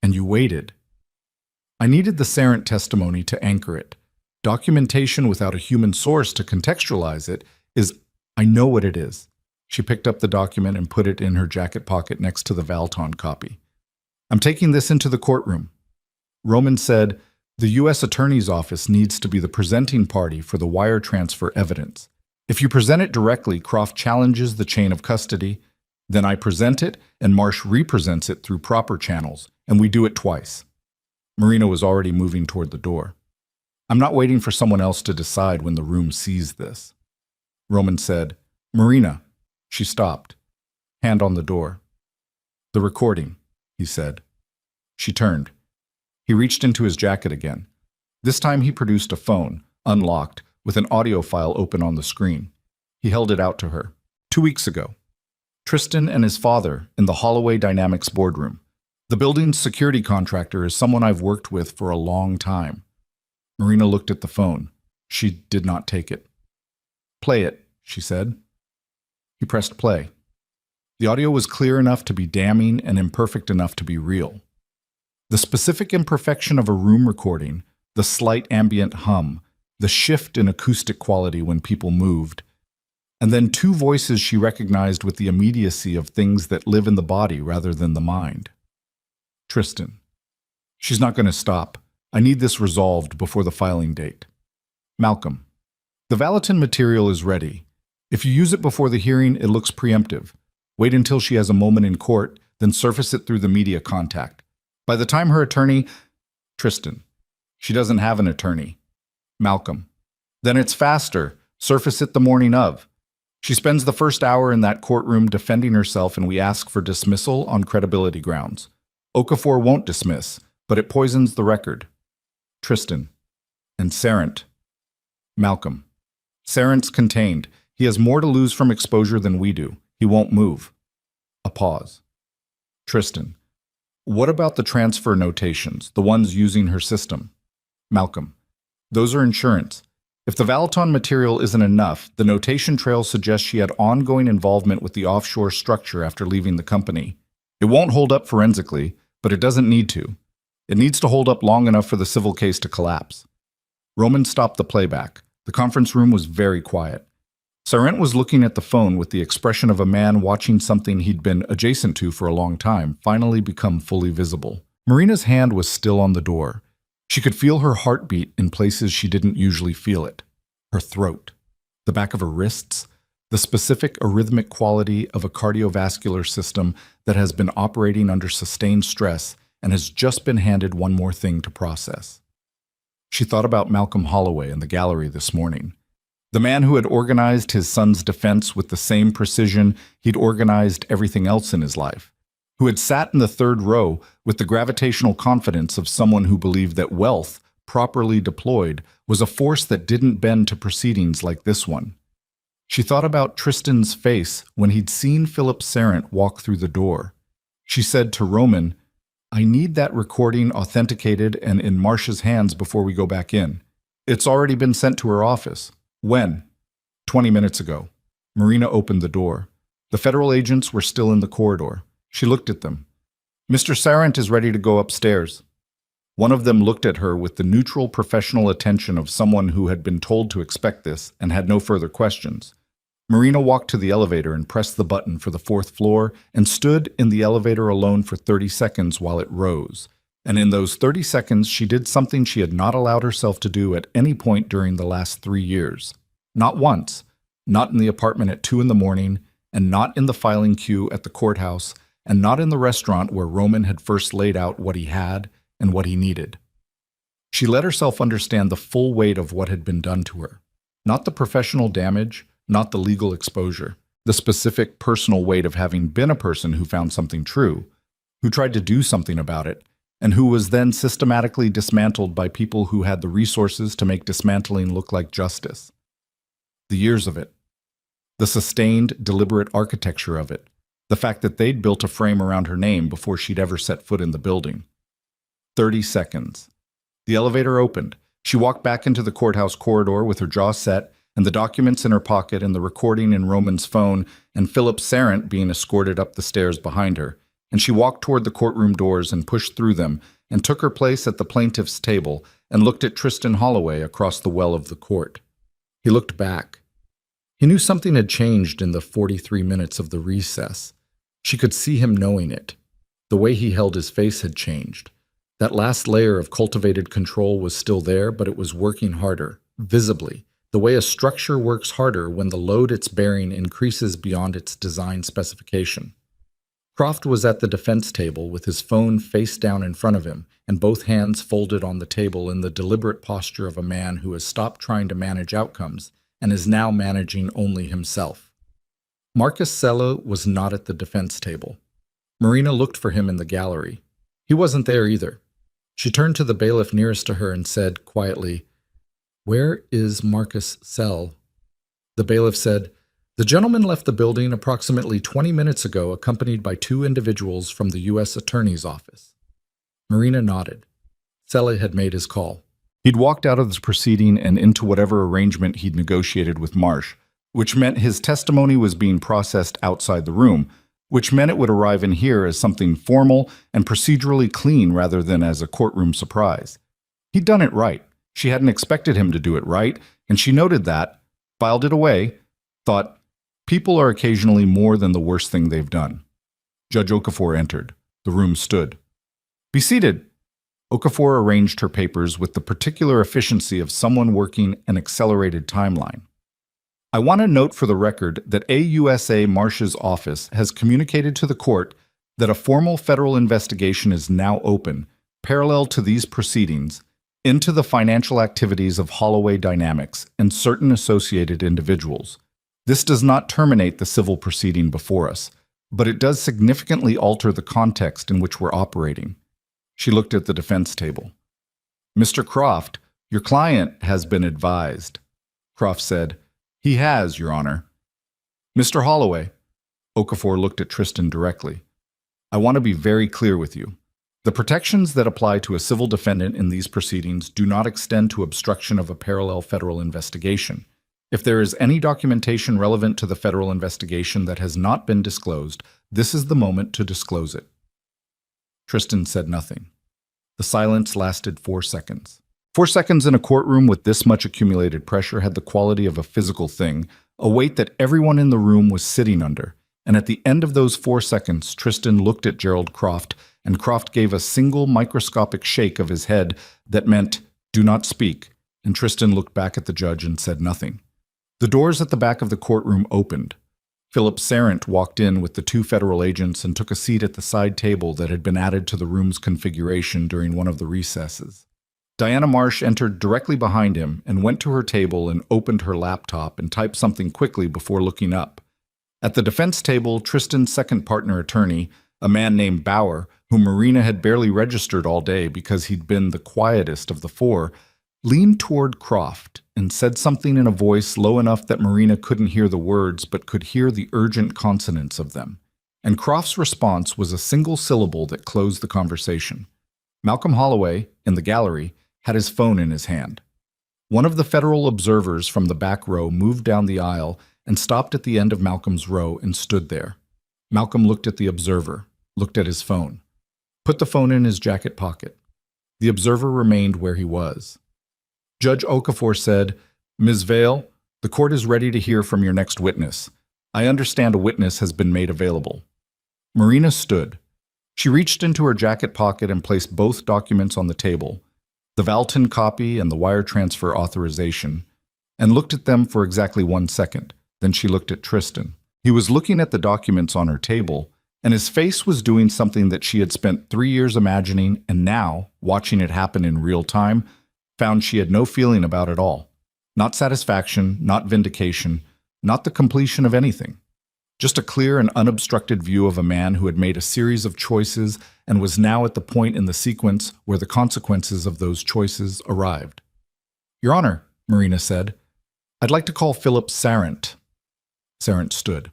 And you waited. I needed the Sarant testimony to anchor it. Documentation without a human source to contextualize it is, I know what it is. She picked up the document and put it in her jacket pocket next to the Valton copy. I'm taking this into the courtroom. Roman said, the U.S. Attorney's Office needs to be the presenting party for the wire transfer evidence. If you present it directly, Croft challenges the chain of custody. Then I present it, and Marsh represents it through proper channels, and we do it twice. Marina was already moving toward the door. I'm not waiting for someone else to decide when the room sees this. Roman said, Marina. She stopped, hand on the door. The recording, he said. She turned. He reached into his jacket again. This time he produced a phone, unlocked, with an audio file open on the screen. He held it out to her. 2 weeks ago. Tristan and his father in the Holloway Dynamics boardroom. The building's security contractor is someone I've worked with for a long time. Marina looked at the phone. She did not take it. Play it, she said. He pressed play. The audio was clear enough to be damning and imperfect enough to be real. The specific imperfection of a room recording, the slight ambient hum, the shift in acoustic quality when people moved, and then 2 voices she recognized with the immediacy of things that live in the body rather than the mind. Tristan. She's not going to stop. I need this resolved before the filing date. Malcolm. The Valatin material is ready. If you use it before the hearing, it looks preemptive. Wait until she has a moment in court, then surface it through the media contact. By the time her attorney... Tristan. She doesn't have an attorney. Malcolm. Then it's faster. Surface it the morning of. She spends the first hour in that courtroom defending herself, and we ask for dismissal on credibility grounds. Okafor won't dismiss, but it poisons the record. Tristan. And Sarant. Malcolm. Sarant's contained. He has more to lose from exposure than we do. He won't move. A pause. Tristan. What about the transfer notations, the ones using her system? Malcolm. Those are insurance. If the Valaton material isn't enough, the notation trail suggests she had ongoing involvement with the offshore structure after leaving the company. It won't hold up forensically, but it doesn't need to. It needs to hold up long enough for the civil case to collapse. Roman stopped the playback. The conference room was very quiet. Sarant was looking at the phone with the expression of a man watching something he'd been adjacent to for a long time finally become fully visible. Marina's hand was still on the door. She could feel her heartbeat in places she didn't usually feel it. Her throat, the back of her wrists, the specific arrhythmic quality of a cardiovascular system that has been operating under sustained stress and has just been handed one more thing to process. She thought about Malcolm Holloway in the gallery this morning. The man who had organized his son's defense with the same precision he'd organized everything else in his life, who had sat in the third row with the gravitational confidence of someone who believed that wealth, properly deployed, was a force that didn't bend to proceedings like this one. She thought about Tristan's face when he'd seen Philip Sarant walk through the door. She said to Roman, I need that recording authenticated and in Marsh's hands before we go back in. It's already been sent to her office. When? 20 minutes ago. Marina opened the door. The federal agents were still in the corridor. She looked at them. Mr. Sarant is ready to go upstairs. One of them looked at her with the neutral professional attention of someone who had been told to expect this and had no further questions. Marina walked to the elevator and pressed the button for the 4th floor and stood in the elevator alone for 30 seconds while it rose. And in those 30 seconds, she did something she had not allowed herself to do at any point during the last 3 years. Not once, not in the apartment at 2 in the morning, and not in the filing queue at the courthouse, and not in the restaurant where Roman had first laid out what he had and what he needed. She let herself understand the full weight of what had been done to her. Not the professional damage, not the legal exposure, the specific personal weight of having been a person who found something true, who tried to do something about it, and who was then systematically dismantled by people who had the resources to make dismantling look like justice. The years of it. The sustained, deliberate architecture of it. The fact that they'd built a frame around her name before she'd ever set foot in the building. 30 seconds. The elevator opened. She walked back into the courthouse corridor with her jaw set and the documents in her pocket and the recording in Roman's phone and Philip Sarant being escorted up the stairs behind her. And she walked toward the courtroom doors and pushed through them and took her place at the plaintiff's table and looked at Tristan Holloway across the well of the court. He looked back. He knew something had changed in the 43 minutes of the recess. She could see him knowing it. The way he held his face had changed. That last layer of cultivated control was still there, but it was working harder, visibly, the way a structure works harder when the load it's bearing increases beyond its design specification. Croft was at the defense table with his phone face down in front of him and both hands folded on the table in the deliberate posture of a man who has stopped trying to manage outcomes and is now managing only himself. Marcus Sella was not at the defense table. Marina looked for him in the gallery. He wasn't there either. She turned to the bailiff nearest to her and said quietly, "Where is Marcus Sell?" The bailiff said, "The gentleman left the building approximately 20 minutes ago accompanied by 2 individuals from the U.S. Attorney's Office." Marina nodded. Selle had made his call. He'd walked out of the proceeding and into whatever arrangement he'd negotiated with Marsh, which meant his testimony was being processed outside the room, which meant it would arrive in here as something formal and procedurally clean rather than as a courtroom surprise. He'd done it right. She hadn't expected him to do it right, and she noted that, filed it away, thought, people are occasionally more than the worst thing they've done. Judge Okafor entered. The room stood. "Be seated." Okafor arranged her papers with the particular efficiency of someone working an accelerated timeline. "I want to note for the record that AUSA Marsh's office has communicated to the court that a formal federal investigation is now open, parallel to these proceedings, into the financial activities of Holloway Dynamics and certain associated individuals. This does not terminate the civil proceeding before us, but it does significantly alter the context in which we're operating." She looked at the defense table. "Mr. Croft, your client has been advised." Croft said, "He has, Your Honor." "Mr. Holloway," Okafor looked at Tristan directly, "I want to be very clear with you. The protections that apply to a civil defendant in these proceedings do not extend to obstruction of a parallel federal investigation. If there is any documentation relevant to the federal investigation that has not been disclosed, this is the moment to disclose it." Tristan said nothing. The silence lasted 4 seconds. 4 seconds in a courtroom with this much accumulated pressure had the quality of a physical thing, a weight that everyone in the room was sitting under. And at the end of those 4 seconds, Tristan looked at Gerald Croft, and Croft gave a single microscopic shake of his head that meant, "Do not speak," and Tristan looked back at the judge and said nothing. The doors at the back of the courtroom opened. Philip Sarant walked in with the 2 federal agents and took a seat at the side table that had been added to the room's configuration during one of the recesses. Diana Marsh entered directly behind him and went to her table and opened her laptop and typed something quickly before looking up. At the defense table, Tristan's second partner attorney, a man named Bauer, whom Marina had barely registered all day because he'd been the quietest of the 4, leaned toward Croft and said something in a voice low enough that Marina couldn't hear the words but could hear the urgent consonants of them. And Croft's response was a single syllable that closed the conversation. Malcolm Holloway, in the gallery, had his phone in his hand. One of the federal observers from the back row moved down the aisle and stopped at the end of Malcolm's row and stood there. Malcolm looked at the observer, looked at his phone, put the phone in his jacket pocket. The observer remained where he was. Judge Okafor said, "Ms. Vale, the court is ready to hear from your next witness. I understand a witness has been made available." Marina stood. She reached into her jacket pocket and placed both documents on the table, the Valton copy and the wire transfer authorization, and looked at them for exactly 1 second. Then she looked at Tristan. He was looking at the documents on her table, and his face was doing something that she had spent 3 years imagining and now, watching it happen in real time, found she had no feeling about at all. Not satisfaction, not vindication, not the completion of anything. Just a clear and unobstructed view of a man who had made a series of choices and was now at the point in the sequence where the consequences of those choices arrived. "Your Honor," Marina said, "I'd like to call Philip Sarant." Sarant stood.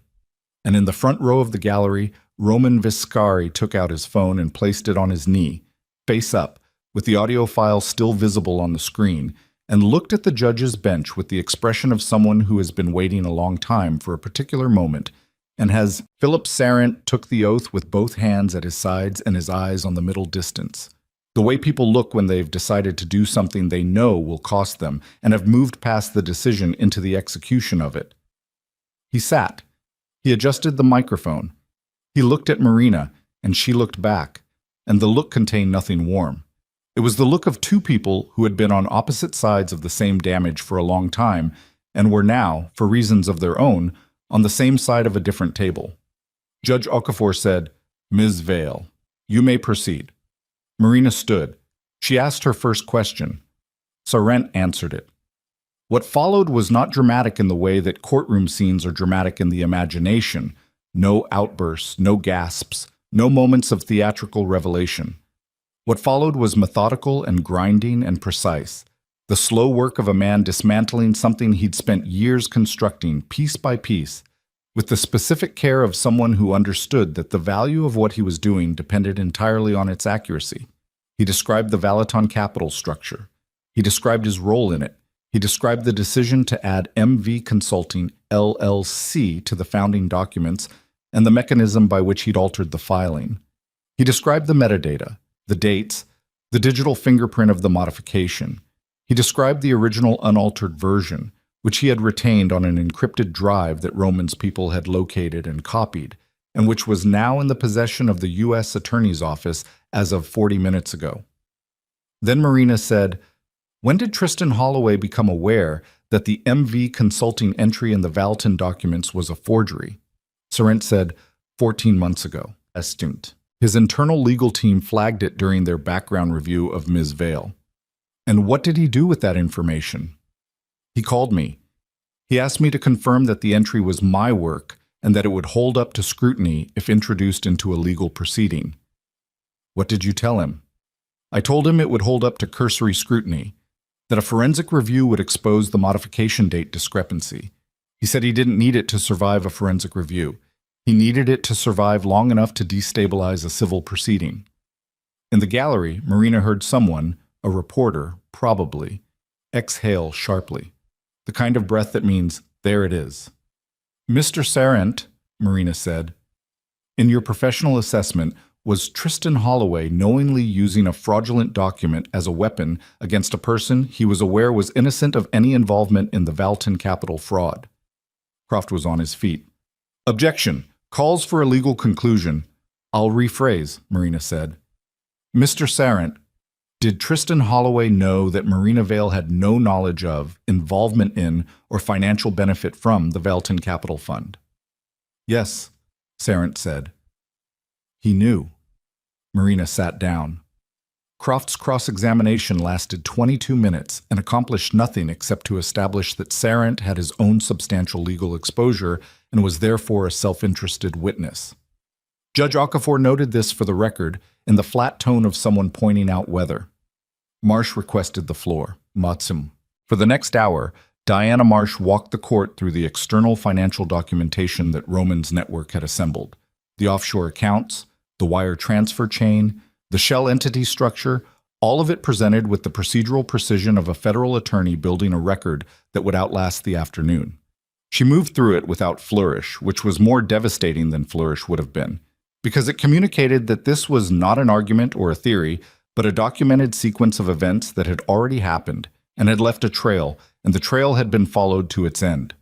And in the front row of the gallery, Roman Viscari took out his phone and placed it on his knee, face up, with the audio file still visible on the screen, and looked at the judge's bench with the expression of someone who has been waiting a long time for a particular moment, and as Philip Sarant took the oath with both hands at his sides and his eyes on the middle distance. The way people look when they've decided to do something they know will cost them and have moved past the decision into the execution of it. He sat. He adjusted the microphone. He looked at Marina, and she looked back, and the look contained nothing warm. It was the look of two people who had been on opposite sides of the same damage for a long time and were now, for reasons of their own, on the same side of a different table. Judge Okafor said, "Ms. Vale, you may proceed." Marina stood. She asked her first question. Sarant answered it. What followed was not dramatic in the way that courtroom scenes are dramatic in the imagination. No outbursts, no gasps, no moments of theatrical revelation. What followed was methodical and grinding and precise. The slow work of a man dismantling something he'd spent years constructing, piece by piece, with the specific care of someone who understood that the value of what he was doing depended entirely on its accuracy. He described the Valaton capital structure. He described his role in it. He described the decision to add MV Consulting, LLC, to the founding documents and the mechanism by which he'd altered the filing. He described the metadata, the dates, the digital fingerprint of the modification. He described the original unaltered version, which he had retained on an encrypted drive that Roman's people had located and copied, and which was now in the possession of the U.S. Attorney's Office as of 40 minutes ago. Then Marina said, "When did Tristan Holloway become aware that the MV Consulting entry in the Valaton documents was a forgery?" Sarant said, 14 months ago. Estimate. His internal legal team flagged it during their background review of Ms. Vale. And what did he do with that information? He called me. He asked me to confirm that the entry was my work and that it would hold up to scrutiny if introduced into a legal proceeding. What did you tell him? I told him it would hold up to cursory scrutiny, that a forensic review would expose the modification date discrepancy. He said he didn't need it to survive a forensic review. He needed it to survive long enough to destabilize a civil proceeding. In the gallery, Marina heard someone, a reporter, probably, exhale sharply, the kind of breath that means, there it is. "Mr. Sarant," Marina said, "in your professional assessment, was Tristan Holloway knowingly using a fraudulent document as a weapon against a person he was aware was innocent of any involvement in the Valaton capital fraud?" Croft was on his feet. "Objection. Calls for a legal conclusion." "I'll rephrase," Marina said. "Mr. Sarant, did Tristan Holloway know that Marina Vale had no knowledge of, involvement in, or financial benefit from the Valaton Capital Fund?" "Yes," Sarant said. "He knew." Marina sat down. Croft's cross-examination lasted 22 minutes and accomplished nothing except to establish that Sarant had his own substantial legal exposure and was therefore a self-interested witness. Judge Okafor noted this for the record in the flat tone of someone pointing out weather. Marsh requested the floor. Matsim. For the next hour, Diana Marsh walked the court through the external financial documentation that Roman's network had assembled. The offshore accounts, the wire transfer chain, the shell entity structure, all of it presented with the procedural precision of a federal attorney building a record that would outlast the afternoon. She moved through it without flourish, which was more devastating than flourish would have been, because it communicated that this was not an argument or a theory, but a documented sequence of events that had already happened and had left a trail, and the trail had been followed to its end.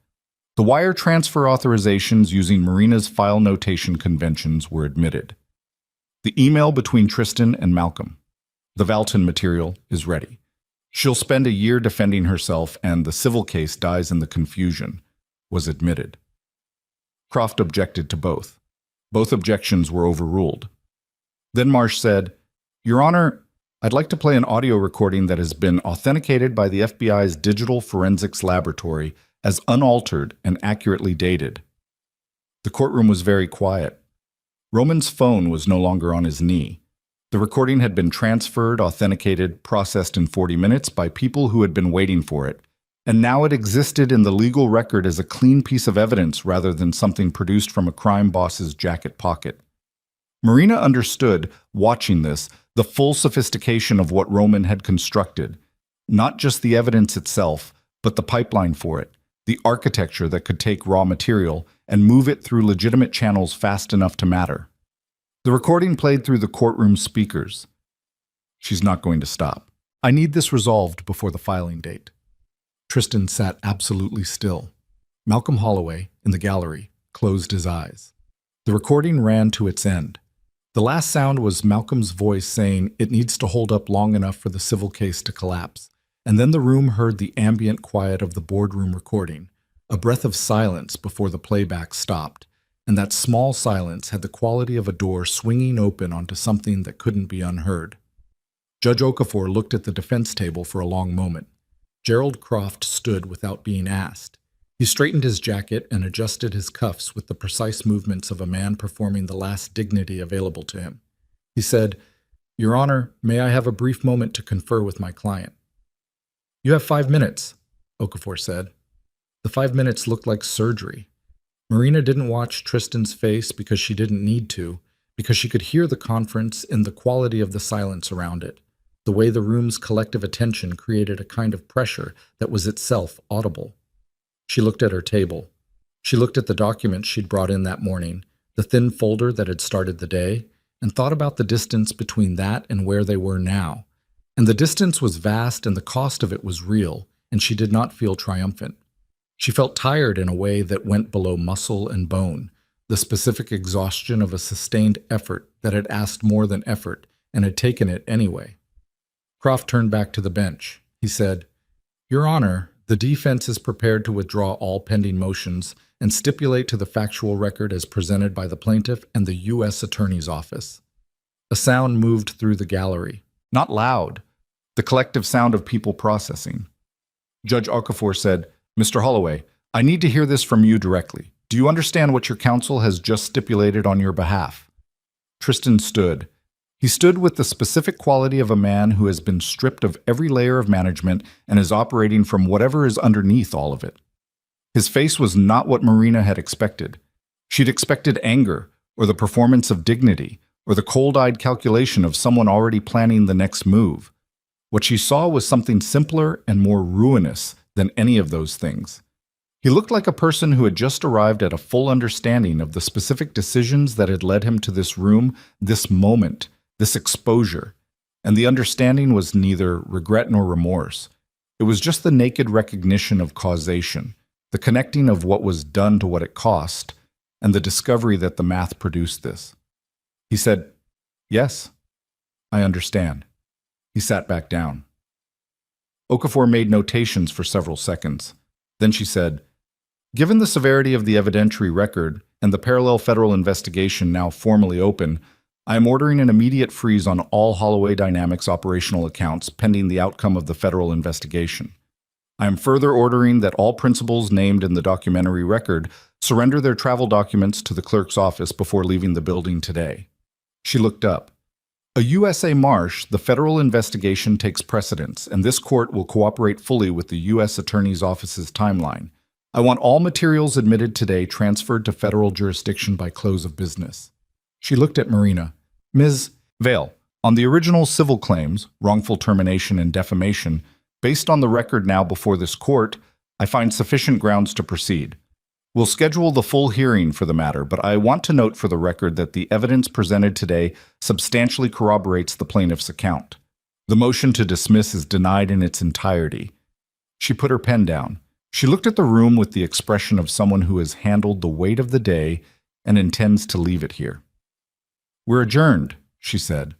The wire transfer authorizations using Marina's file notation conventions were admitted. The email between Tristan and Malcolm. The Valaton material is ready. She'll spend a year defending herself and the civil case dies in the confusion, was admitted. Croft objected to both. Both objections were overruled. Then Marsh said, "Your Honor, I'd like to play an audio recording that has been authenticated by the FBI's Digital Forensics Laboratory as unaltered and accurately dated." The courtroom was very quiet. Roman's phone was no longer on his knee. The recording had been transferred, authenticated, processed in 40 minutes by people who had been waiting for it, and now it existed in the legal record as a clean piece of evidence rather than something produced from a crime boss's jacket pocket. Marina understood, watching this, the full sophistication of what Roman had constructed. Not just the evidence itself, but the pipeline for it, the architecture that could take raw material and move it through legitimate channels fast enough to matter. The recording played through the courtroom speakers. She's not going to stop. I need this resolved before the filing date. Tristan sat absolutely still. Malcolm Holloway, in the gallery, closed his eyes. The recording ran to its end. The last sound was Malcolm's voice saying it needs to hold up long enough for the civil case to collapse. And then the room heard the ambient quiet of the boardroom recording, a breath of silence before the playback stopped. And that small silence had the quality of a door swinging open onto something that couldn't be unheard. Judge Okafor looked at the defense table for a long moment. Gerald Croft stood without being asked. He straightened his jacket and adjusted his cuffs with the precise movements of a man performing the last dignity available to him. He said, "Your Honor, may I have a brief moment to confer with my client?" "You have 5 minutes," Okafor said. The 5 minutes looked like surgery. Marina didn't watch Tristan's face because she didn't need to, because she could hear the conference in the quality of the silence around it. The way the room's collective attention created a kind of pressure that was itself audible. She looked at her table. She looked at the documents she'd brought in that morning, the thin folder that had started the day, and thought about the distance between that and where they were now. And the distance was vast and the cost of it was real, and she did not feel triumphant. She felt tired in a way that went below muscle and bone, the specific exhaustion of a sustained effort that had asked more than effort and had taken it anyway. Croft turned back to the bench. He said, "Your Honor, the defense is prepared to withdraw all pending motions and stipulate to the factual record as presented by the plaintiff and the U.S. Attorney's Office." A sound moved through the gallery. Not loud, the collective sound of people processing. Judge Okafor said, "Mr. Holloway, I need to hear this from you directly. Do you understand what your counsel has just stipulated on your behalf?" Tristan stood. He stood with the specific quality of a man who has been stripped of every layer of management and is operating from whatever is underneath all of it. His face was not what Marina had expected. She'd expected anger, or the performance of dignity, or the cold-eyed calculation of someone already planning the next move. What she saw was something simpler and more ruinous than any of those things. He looked like a person who had just arrived at a full understanding of the specific decisions that had led him to this room, this moment, this exposure. And the understanding was neither regret nor remorse. It was just the naked recognition of causation, the connecting of what was done to what it cost, and the discovery that the math produced this. He said, "Yes, I understand." He sat back down. Okafor made notations for several seconds. Then she said, "Given the severity of the evidentiary record and the parallel federal investigation now formally open, I am ordering an immediate freeze on all Holloway Dynamics operational accounts pending the outcome of the federal investigation. I am further ordering that all principals named in the documentary record surrender their travel documents to the clerk's office before leaving the building today." She looked up. "A USA Marsh, the federal investigation takes precedence, and this court will cooperate fully with the U.S. Attorney's Office's timeline. I want all materials admitted today transferred to federal jurisdiction by close of business." She looked at Marina. "Ms. Vale, on the original civil claims, wrongful termination and defamation, based on the record now before this court, I find sufficient grounds to proceed. We'll schedule the full hearing for the matter, but I want to note for the record that the evidence presented today substantially corroborates the plaintiff's account. The motion to dismiss is denied in its entirety." She put her pen down. She looked at the room with the expression of someone who has handled the weight of the day and intends to leave it here. "We're adjourned," she said.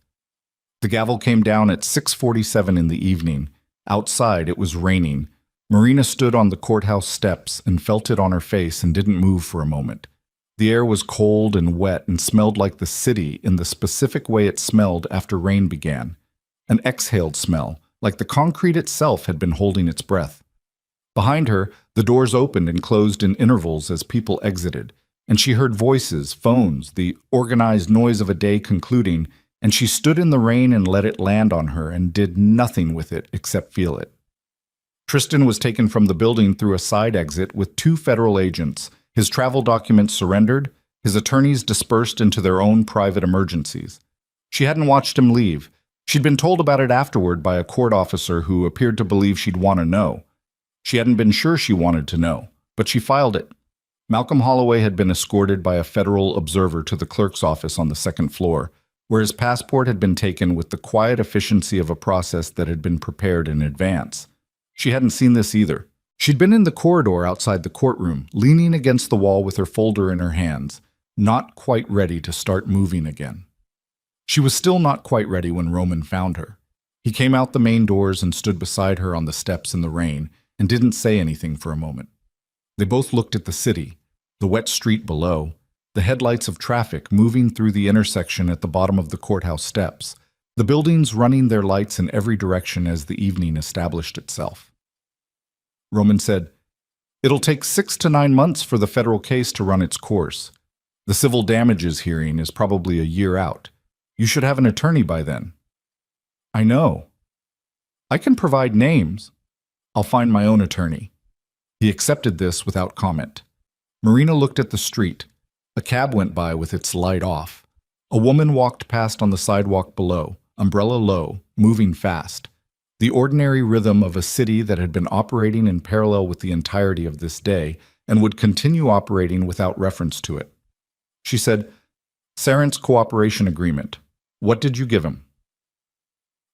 The gavel came down at 6:47 in the evening. Outside, it was raining. Marina stood on the courthouse steps and felt it on her face and didn't move for a moment. The air was cold and wet and smelled like the city in the specific way it smelled after rain began. An exhaled smell, like the concrete itself had been holding its breath. Behind her, the doors opened and closed in intervals as people exited, and she heard voices, phones, the organized noise of a day concluding, and she stood in the rain and let it land on her and did nothing with it except feel it. Tristan was taken from the building through a side exit with 2 federal agents, his travel documents surrendered, his attorneys dispersed into their own private emergencies. She hadn't watched him leave. She'd been told about it afterward by a court officer who appeared to believe she'd want to know. She hadn't been sure she wanted to know, but she filed it. Malcolm Holloway had been escorted by a federal observer to the clerk's office on the second floor, where his passport had been taken with the quiet efficiency of a process that had been prepared in advance. She hadn't seen this either. She'd been in the corridor outside the courtroom, leaning against the wall with her folder in her hands, not quite ready to start moving again. She was still not quite ready when Roman found her. He came out the main doors and stood beside her on the steps in the rain and didn't say anything for a moment. They both looked at the city, the wet street below, the headlights of traffic moving through the intersection at the bottom of the courthouse steps, the buildings running their lights in every direction as the evening established itself. Roman said, "It'll take 6 to 9 months for the federal case to run its course. The civil damages hearing is probably a year out. You should have an attorney by then." "I know. I can provide names. I'll find my own attorney." He accepted this without comment. Marina looked at the street. A cab went by with its light off. A woman walked past on the sidewalk below, umbrella low, moving fast. The ordinary rhythm of a city that had been operating in parallel with the entirety of this day and would continue operating without reference to it. She said, "Sarent's cooperation agreement. What did you give him?"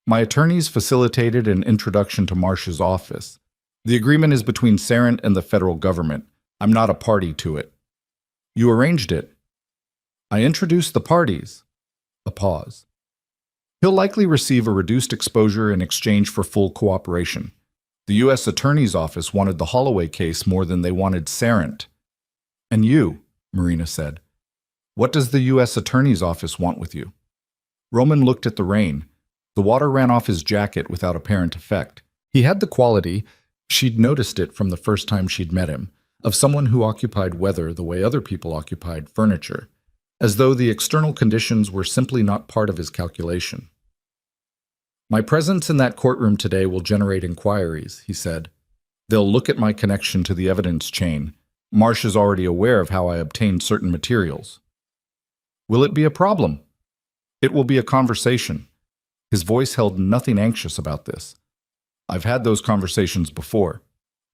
"My attorneys facilitated an introduction to Marsh's office. The agreement is between Sarent and the federal government. I'm not a party to it." "You arranged it." "I introduced the parties." A pause. "He'll likely receive a reduced exposure in exchange for full cooperation. The U.S. Attorney's Office wanted the Holloway case more than they wanted Sarent." "And you," Marina said. "What does the U.S. Attorney's Office want with you?" Roman looked at the rain. The water ran off his jacket without apparent effect. He had the quality, she'd noticed it from the first time she'd met him, of someone who occupied weather the way other people occupied furniture, as though the external conditions were simply not part of his calculation. "My presence in that courtroom today will generate inquiries," he said. "They'll look at my connection to the evidence chain. Marsh is already aware of how I obtained certain materials." "Will it be a problem?" "It will be a conversation." His voice held nothing anxious about this. "I've had those conversations before."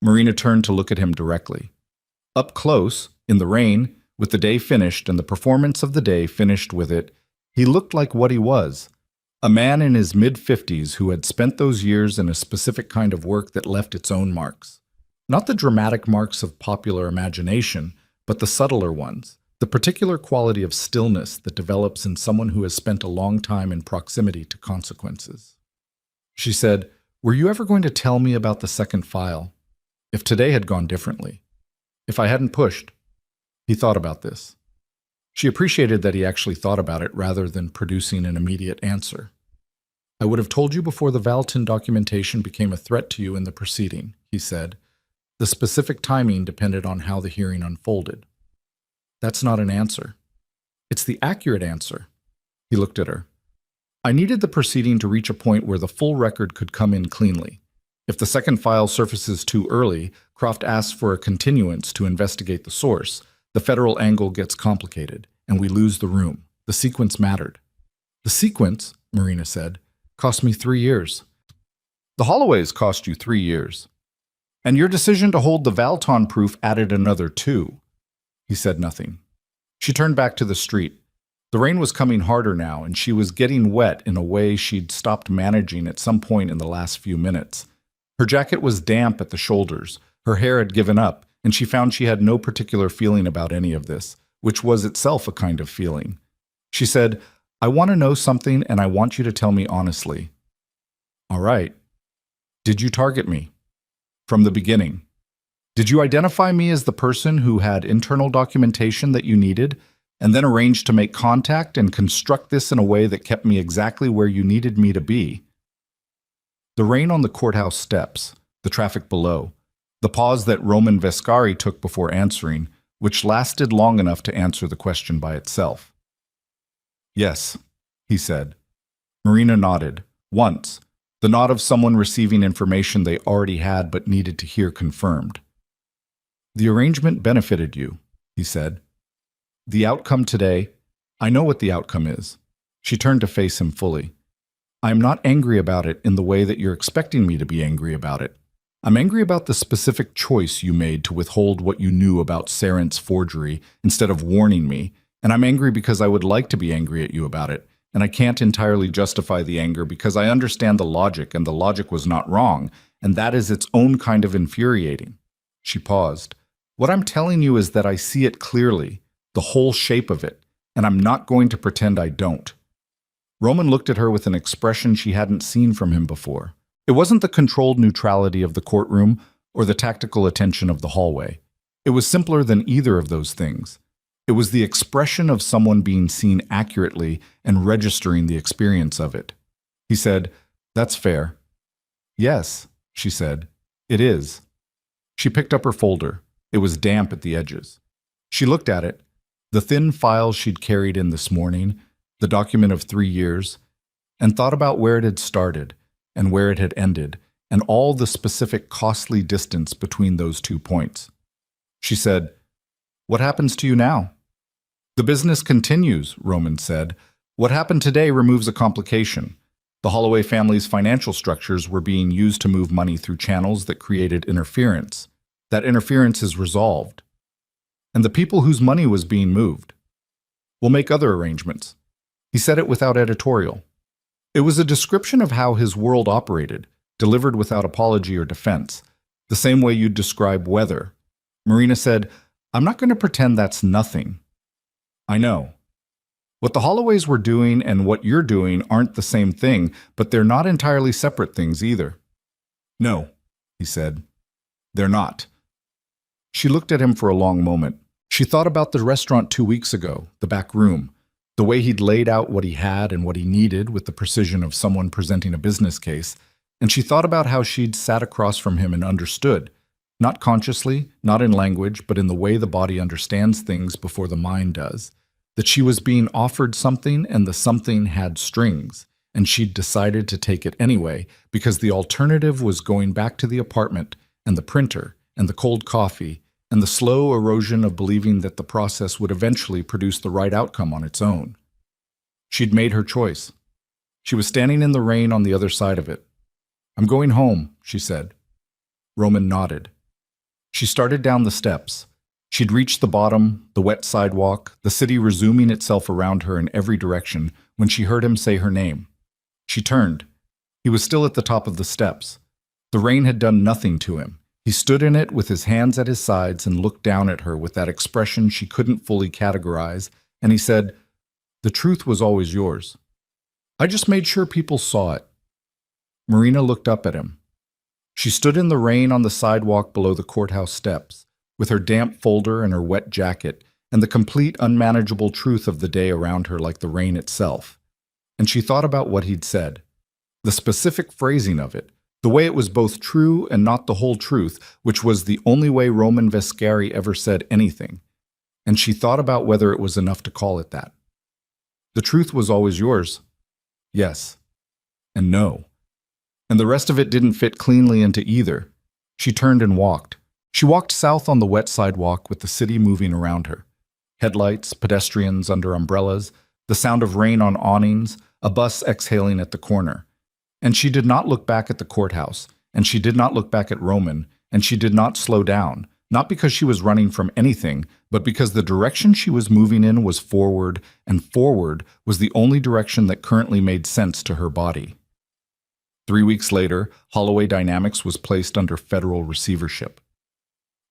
Marina turned to look at him directly. Up close, in the rain, with the day finished and the performance of the day finished with it, he looked like what he was. A man in his mid-50s who had spent those years in a specific kind of work that left its own marks. Not the dramatic marks of popular imagination, but the subtler ones, the particular quality of stillness that develops in someone who has spent a long time in proximity to consequences. She said, "Were you ever going to tell me about the second file? If today had gone differently? If I hadn't pushed?" He thought about this. She appreciated that he actually thought about it rather than producing an immediate answer. "I would have told you before the Valton documentation became a threat to you in the proceeding," he said. "The specific timing depended on how the hearing unfolded." "That's not an answer." "It's the accurate answer." He looked at her. "I needed the proceeding to reach a point where the full record could come in cleanly. If the second file surfaces too early, Croft asks for a continuance to investigate the source. The federal angle gets complicated, and we lose the room. The sequence mattered." "The sequence," Marina said, "cost me 3 years." "The Holloways cost you 3 years. And your decision to hold the Valton proof added another 2. He said nothing. She turned back to the street. The rain was coming harder now, and she was getting wet in a way she'd stopped managing at some point in the last few minutes. Her jacket was damp at the shoulders, her hair had given up, and she found she had no particular feeling about any of this, which was itself a kind of feeling. She said, "I want to know something, and I want you to tell me honestly." "All right. Did you target me?" "From the beginning." "Did you identify me as the person who had internal documentation that you needed, and then arrange to make contact and construct this in a way that kept me exactly where you needed me to be?" The rain on the courthouse steps, the traffic below, the pause that Roman Vescari took before answering, which lasted long enough to answer the question by itself. "Yes," he said. Marina nodded, once, the nod of someone receiving information they already had but needed to hear confirmed. "The arrangement benefited you," he said. "The outcome today, I know what the outcome is." She turned to face him fully. I'm not angry about it in the way that you're expecting me to be angry about it. I'm angry about the specific choice you made to withhold what you knew about Sarent's forgery instead of warning me, and I'm angry because I would like to be angry at you about it, and I can't entirely justify the anger because I understand the logic, and the logic was not wrong, and that is its own kind of infuriating. She paused. What I'm telling you is that I see it clearly, the whole shape of it, and I'm not going to pretend I don't. Roman looked at her with an expression she hadn't seen from him before. It wasn't the controlled neutrality of the courtroom or the tactical attention of the hallway. It was simpler than either of those things. It was the expression of someone being seen accurately and registering the experience of it. He said, "That's fair." "Yes," she said, "it is." She picked up her folder. It was damp at the edges. She looked at it, the thin file she'd carried in this morning, the document of 3 years, and thought about where it had started and where it had ended, and all the specific costly distance between those 2 points. She said, "What happens to you now?" "The business continues," Roman said. "What happened today removes a complication. The Holloway family's financial structures were being used to move money through channels that created interference. That interference is resolved. And the people whose money was being moved. We'll make other arrangements." He said it without editorial. It was a description of how his world operated, delivered without apology or defense, the same way you'd describe weather. Marina said, "I'm not going to pretend that's nothing." "I know. What the Holloways were doing and what you're doing aren't the same thing, but they're not entirely separate things either." "No," he said. "They're not." She looked at him for a long moment. She thought about the restaurant 2 weeks ago, the back room, the way he'd laid out what he had and what he needed with the precision of someone presenting a business case, and she thought about how she'd sat across from him and understood, not consciously, not in language, but in the way the body understands things before the mind does, that she was being offered something and the something had strings, and she'd decided to take it anyway because the alternative was going back to the apartment and the printer and the cold coffee and the slow erosion of believing that the process would eventually produce the right outcome on its own. She'd made her choice. She was standing in the rain on the other side of it. "I'm going home," she said. Roman nodded. She started down the steps. She'd reached the bottom, the wet sidewalk, the city resuming itself around her in every direction, when she heard him say her name. She turned. He was still at the top of the steps. The rain had done nothing to him. He stood in it with his hands at his sides and looked down at her with that expression she couldn't fully categorize, and he said, "The truth was always yours. I just made sure people saw it." Marina looked up at him. She stood in the rain on the sidewalk below the courthouse steps, with her damp folder and her wet jacket, and the complete unmanageable truth of the day around her like the rain itself. And she thought about what he'd said, the specific phrasing of it, the way it was both true and not the whole truth, which was the only way Roman Vescari ever said anything. And she thought about whether it was enough to call it that. The truth was always yours. Yes. And no. And the rest of it didn't fit cleanly into either. She turned and walked. She walked south on the wet sidewalk with the city moving around her. Headlights, pedestrians under umbrellas, the sound of rain on awnings, a bus exhaling at the corner. And she did not look back at the courthouse, and she did not look back at Roman, and she did not slow down, not because she was running from anything, but because the direction she was moving in was forward, and forward was the only direction that currently made sense to her body. 3 weeks later, Holloway Dynamics was placed under federal receivership.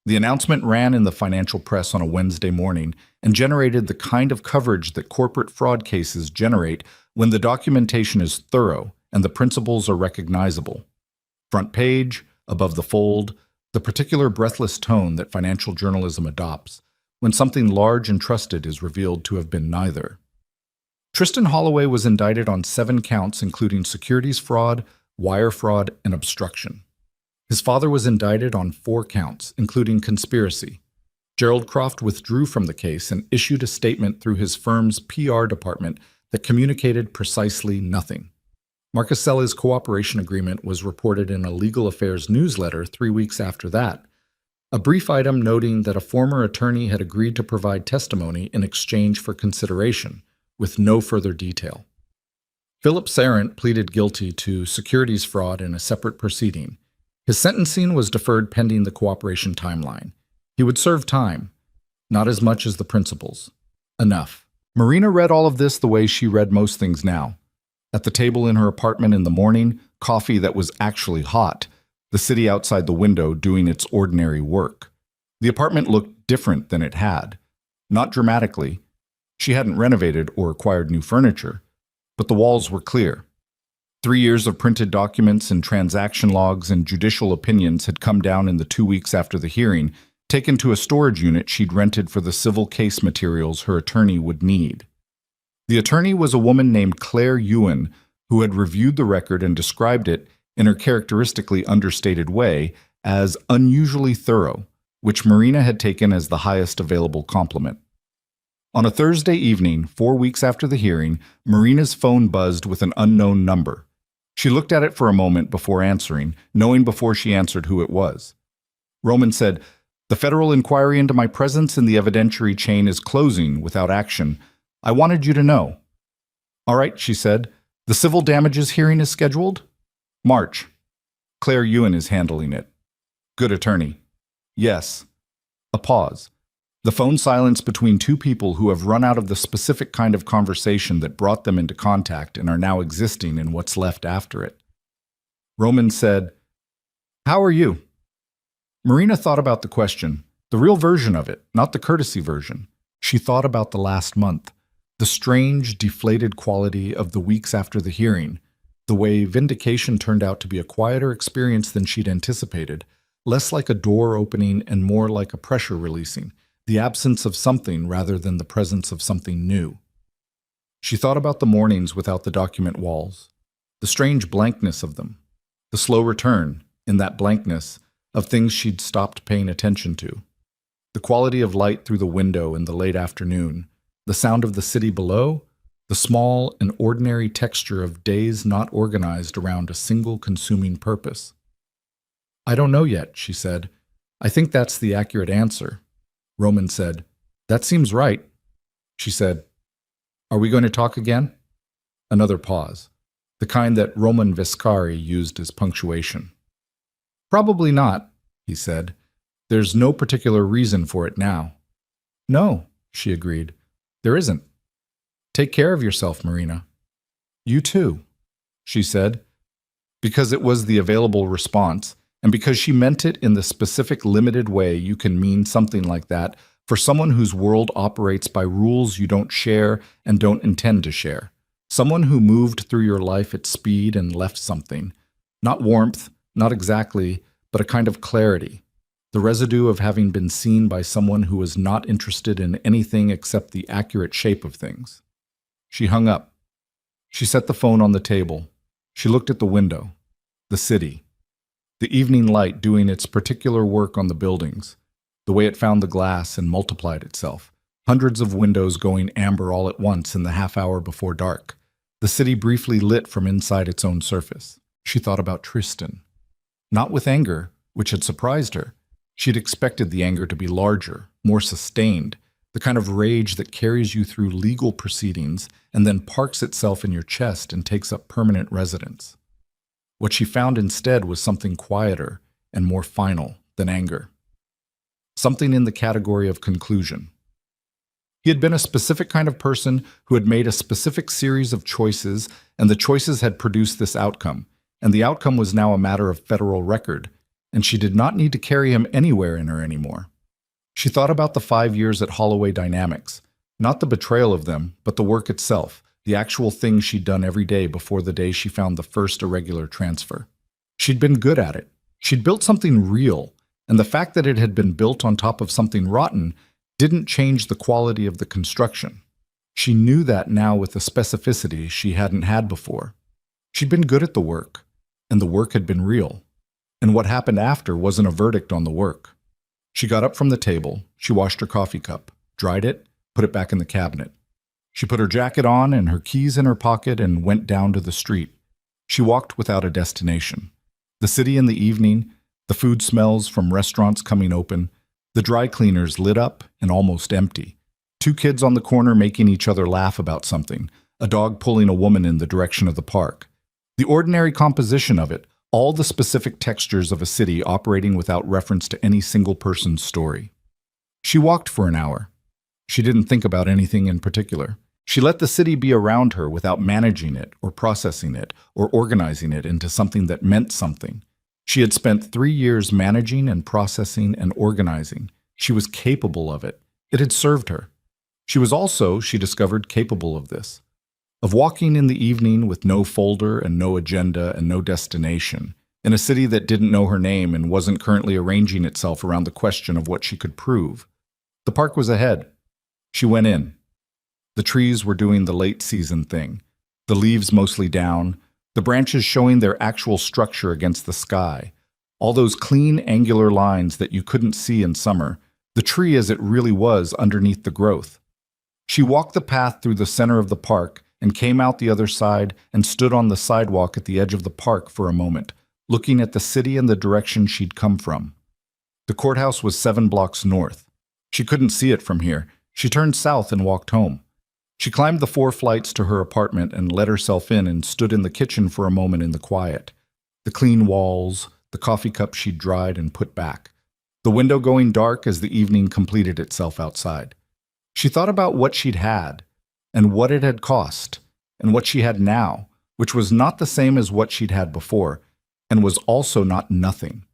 The announcement ran in the financial press on a Wednesday morning and generated the kind of coverage that corporate fraud cases generate when the documentation is thorough and the principles are recognizable. Front page, above the fold, the particular breathless tone that financial journalism adopts when something large and trusted is revealed to have been neither. Tristan Holloway was indicted on 7 counts including securities fraud, wire fraud, and obstruction. His father was indicted on 4 counts, including conspiracy. Gerald Croft withdrew from the case and issued a statement through his firm's PR department that communicated precisely nothing. Marcaselli's cooperation agreement was reported in a legal affairs newsletter 3 weeks after that, a brief item noting that a former attorney had agreed to provide testimony in exchange for consideration, with no further detail. Philip Sarant pleaded guilty to securities fraud in a separate proceeding. His sentencing was deferred pending the cooperation timeline. He would serve time, not as much as the principals. Enough. Marina read all of this the way she read most things now. At the table in her apartment in the morning, coffee that was actually hot, the city outside the window doing its ordinary work. The apartment looked different than it had. Not dramatically. She hadn't renovated or acquired new furniture, but the walls were clear. 3 years of printed documents and transaction logs and judicial opinions had come down in the 2 weeks after the hearing, taken to a storage unit she'd rented for the civil case materials her attorney would need. The attorney was a woman named Claire Ewan, who had reviewed the record and described it, in her characteristically understated way, as unusually thorough, which Marina had taken as the highest available compliment. On a Thursday evening, 4 weeks after the hearing, Marina's phone buzzed with an unknown number. She looked at it for a moment before answering, knowing before she answered who it was. Roman said, "The federal inquiry into my presence in the evidentiary chain is closing without action. I wanted you to know." "All right," she said. "The civil damages hearing is scheduled?" "March. Claire Ewan is handling it." "Good attorney." "Yes." A pause. The phone silence between two people who have run out of the specific kind of conversation that brought them into contact and are now existing in what's left after it. Roman said, "How are you?" Marina thought about the question, the real version of it, not the courtesy version. She thought about the last month, the strange, deflated quality of the weeks after the hearing, the way vindication turned out to be a quieter experience than she'd anticipated, less like a door opening and more like a pressure releasing. The absence of something rather than the presence of something new. She thought about the mornings without the document walls, the strange blankness of them, the slow return, in that blankness, of things she'd stopped paying attention to, the quality of light through the window in the late afternoon, the sound of the city below, the small and ordinary texture of days not organized around a single consuming purpose. "I don't know yet," she said. "I think that's the accurate answer." Roman said, "That seems right." She said, "Are we going to talk again?" Another pause, the kind that Roman Viscari used as punctuation. "Probably not," he said. "There's no particular reason for it now." "No," she agreed. "There isn't. Take care of yourself, Marina." "You too," she said, because it was the available response, and because she meant it in the specific limited way you can mean something like that for someone whose world operates by rules you don't share and don't intend to share. Someone who moved through your life at speed and left something. Not warmth, not exactly, but a kind of clarity. The residue of having been seen by someone who was not interested in anything except the accurate shape of things. She hung up. She set the phone on the table. She looked at the window. The city. The evening light doing its particular work on the buildings, the way it found the glass and multiplied itself, hundreds of windows going amber all at once in the half hour before dark, the city briefly lit from inside its own surface. She thought about Tristan. Not with anger, which had surprised her. She'd expected the anger to be larger, more sustained, the kind of rage that carries you through legal proceedings and then parks itself in your chest and takes up permanent residence. What she found instead was something quieter and more final than anger. Something in the category of conclusion. He had been a specific kind of person who had made a specific series of choices, and the choices had produced this outcome, and the outcome was now a matter of federal record, and she did not need to carry him anywhere in her anymore. She thought about the 5 years at Holloway Dynamics, not the betrayal of them, but the work itself, the actual things she'd done every day before the day she found the first irregular transfer. She'd been good at it. She'd built something real, and the fact that it had been built on top of something rotten didn't change the quality of the construction. She knew that now with a specificity she hadn't had before. She'd been good at the work, and the work had been real. And what happened after wasn't a verdict on the work. She got up from the table, she washed her coffee cup, dried it, put it back in the cabinet. She put her jacket on and her keys in her pocket and went down to the street. She walked without a destination. The city in the evening, the food smells from restaurants coming open, the dry cleaners lit up and almost empty. 2 kids on the corner making each other laugh about something, a dog pulling a woman in the direction of the park. The ordinary composition of it, all the specific textures of a city operating without reference to any single person's story. She walked for an hour. She didn't think about anything in particular. She let the city be around her without managing it or processing it or organizing it into something that meant something. She had spent 3 years managing and processing and organizing. She was capable of it. It had served her. She was also, she discovered, capable of this. Of walking in the evening with no folder and no agenda and no destination, in a city that didn't know her name and wasn't currently arranging itself around the question of what she could prove. The park was ahead. She went in. The trees were doing the late season thing, the leaves mostly down, the branches showing their actual structure against the sky, all those clean angular lines that you couldn't see in summer, the tree as it really was underneath the growth. She walked the path through the center of the park and came out the other side and stood on the sidewalk at the edge of the park for a moment, looking at the city and the direction she'd come from. The courthouse was 7 blocks north. She couldn't see it from here. She turned south and walked home. She climbed the 4 flights to her apartment and let herself in and stood in the kitchen for a moment in the quiet. The clean walls, the coffee cup she'd dried and put back. The window going dark as the evening completed itself outside. She thought about what she'd had, and what it had cost, and what she had now, which was not the same as what she'd had before, and was also not nothing.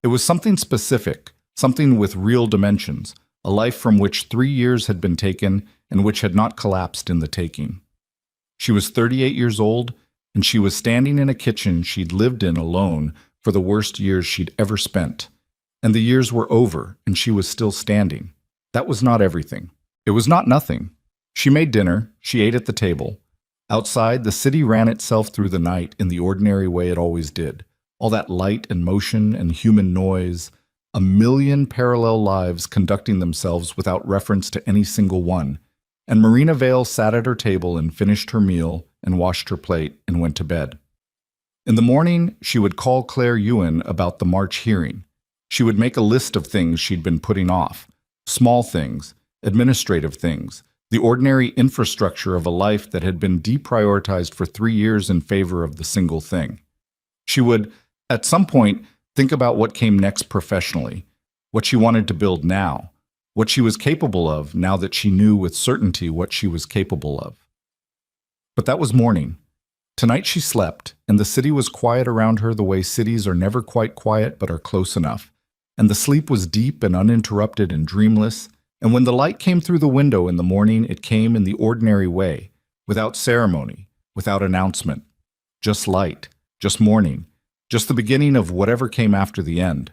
It was something specific, something with real dimensions, a life from which 3 years had been taken and which had not collapsed in the taking. She was 38 years old, and she was standing in a kitchen she'd lived in alone for the worst years she'd ever spent. And the years were over, and she was still standing. That was not everything. It was not nothing. She made dinner, she ate at the table. Outside, the city ran itself through the night in the ordinary way it always did. All that light and motion and human noise, a million parallel lives conducting themselves without reference to any single one. And Marina Vale sat at her table and finished her meal and washed her plate and went to bed. In the morning, she would call Claire Ewan about the March hearing. She would make a list of things she'd been putting off, small things, administrative things, the ordinary infrastructure of a life that had been deprioritized for 3 years in favor of the single thing. She would, at some point, think about what came next professionally, what she wanted to build now, what she was capable of now that she knew with certainty what she was capable of. But that was morning. Tonight she slept, and the city was quiet around her the way cities are never quite quiet but are close enough, and the sleep was deep and uninterrupted and dreamless, and when the light came through the window in the morning, it came in the ordinary way, without ceremony, without announcement. Just light, just morning, just the beginning of whatever came after the end.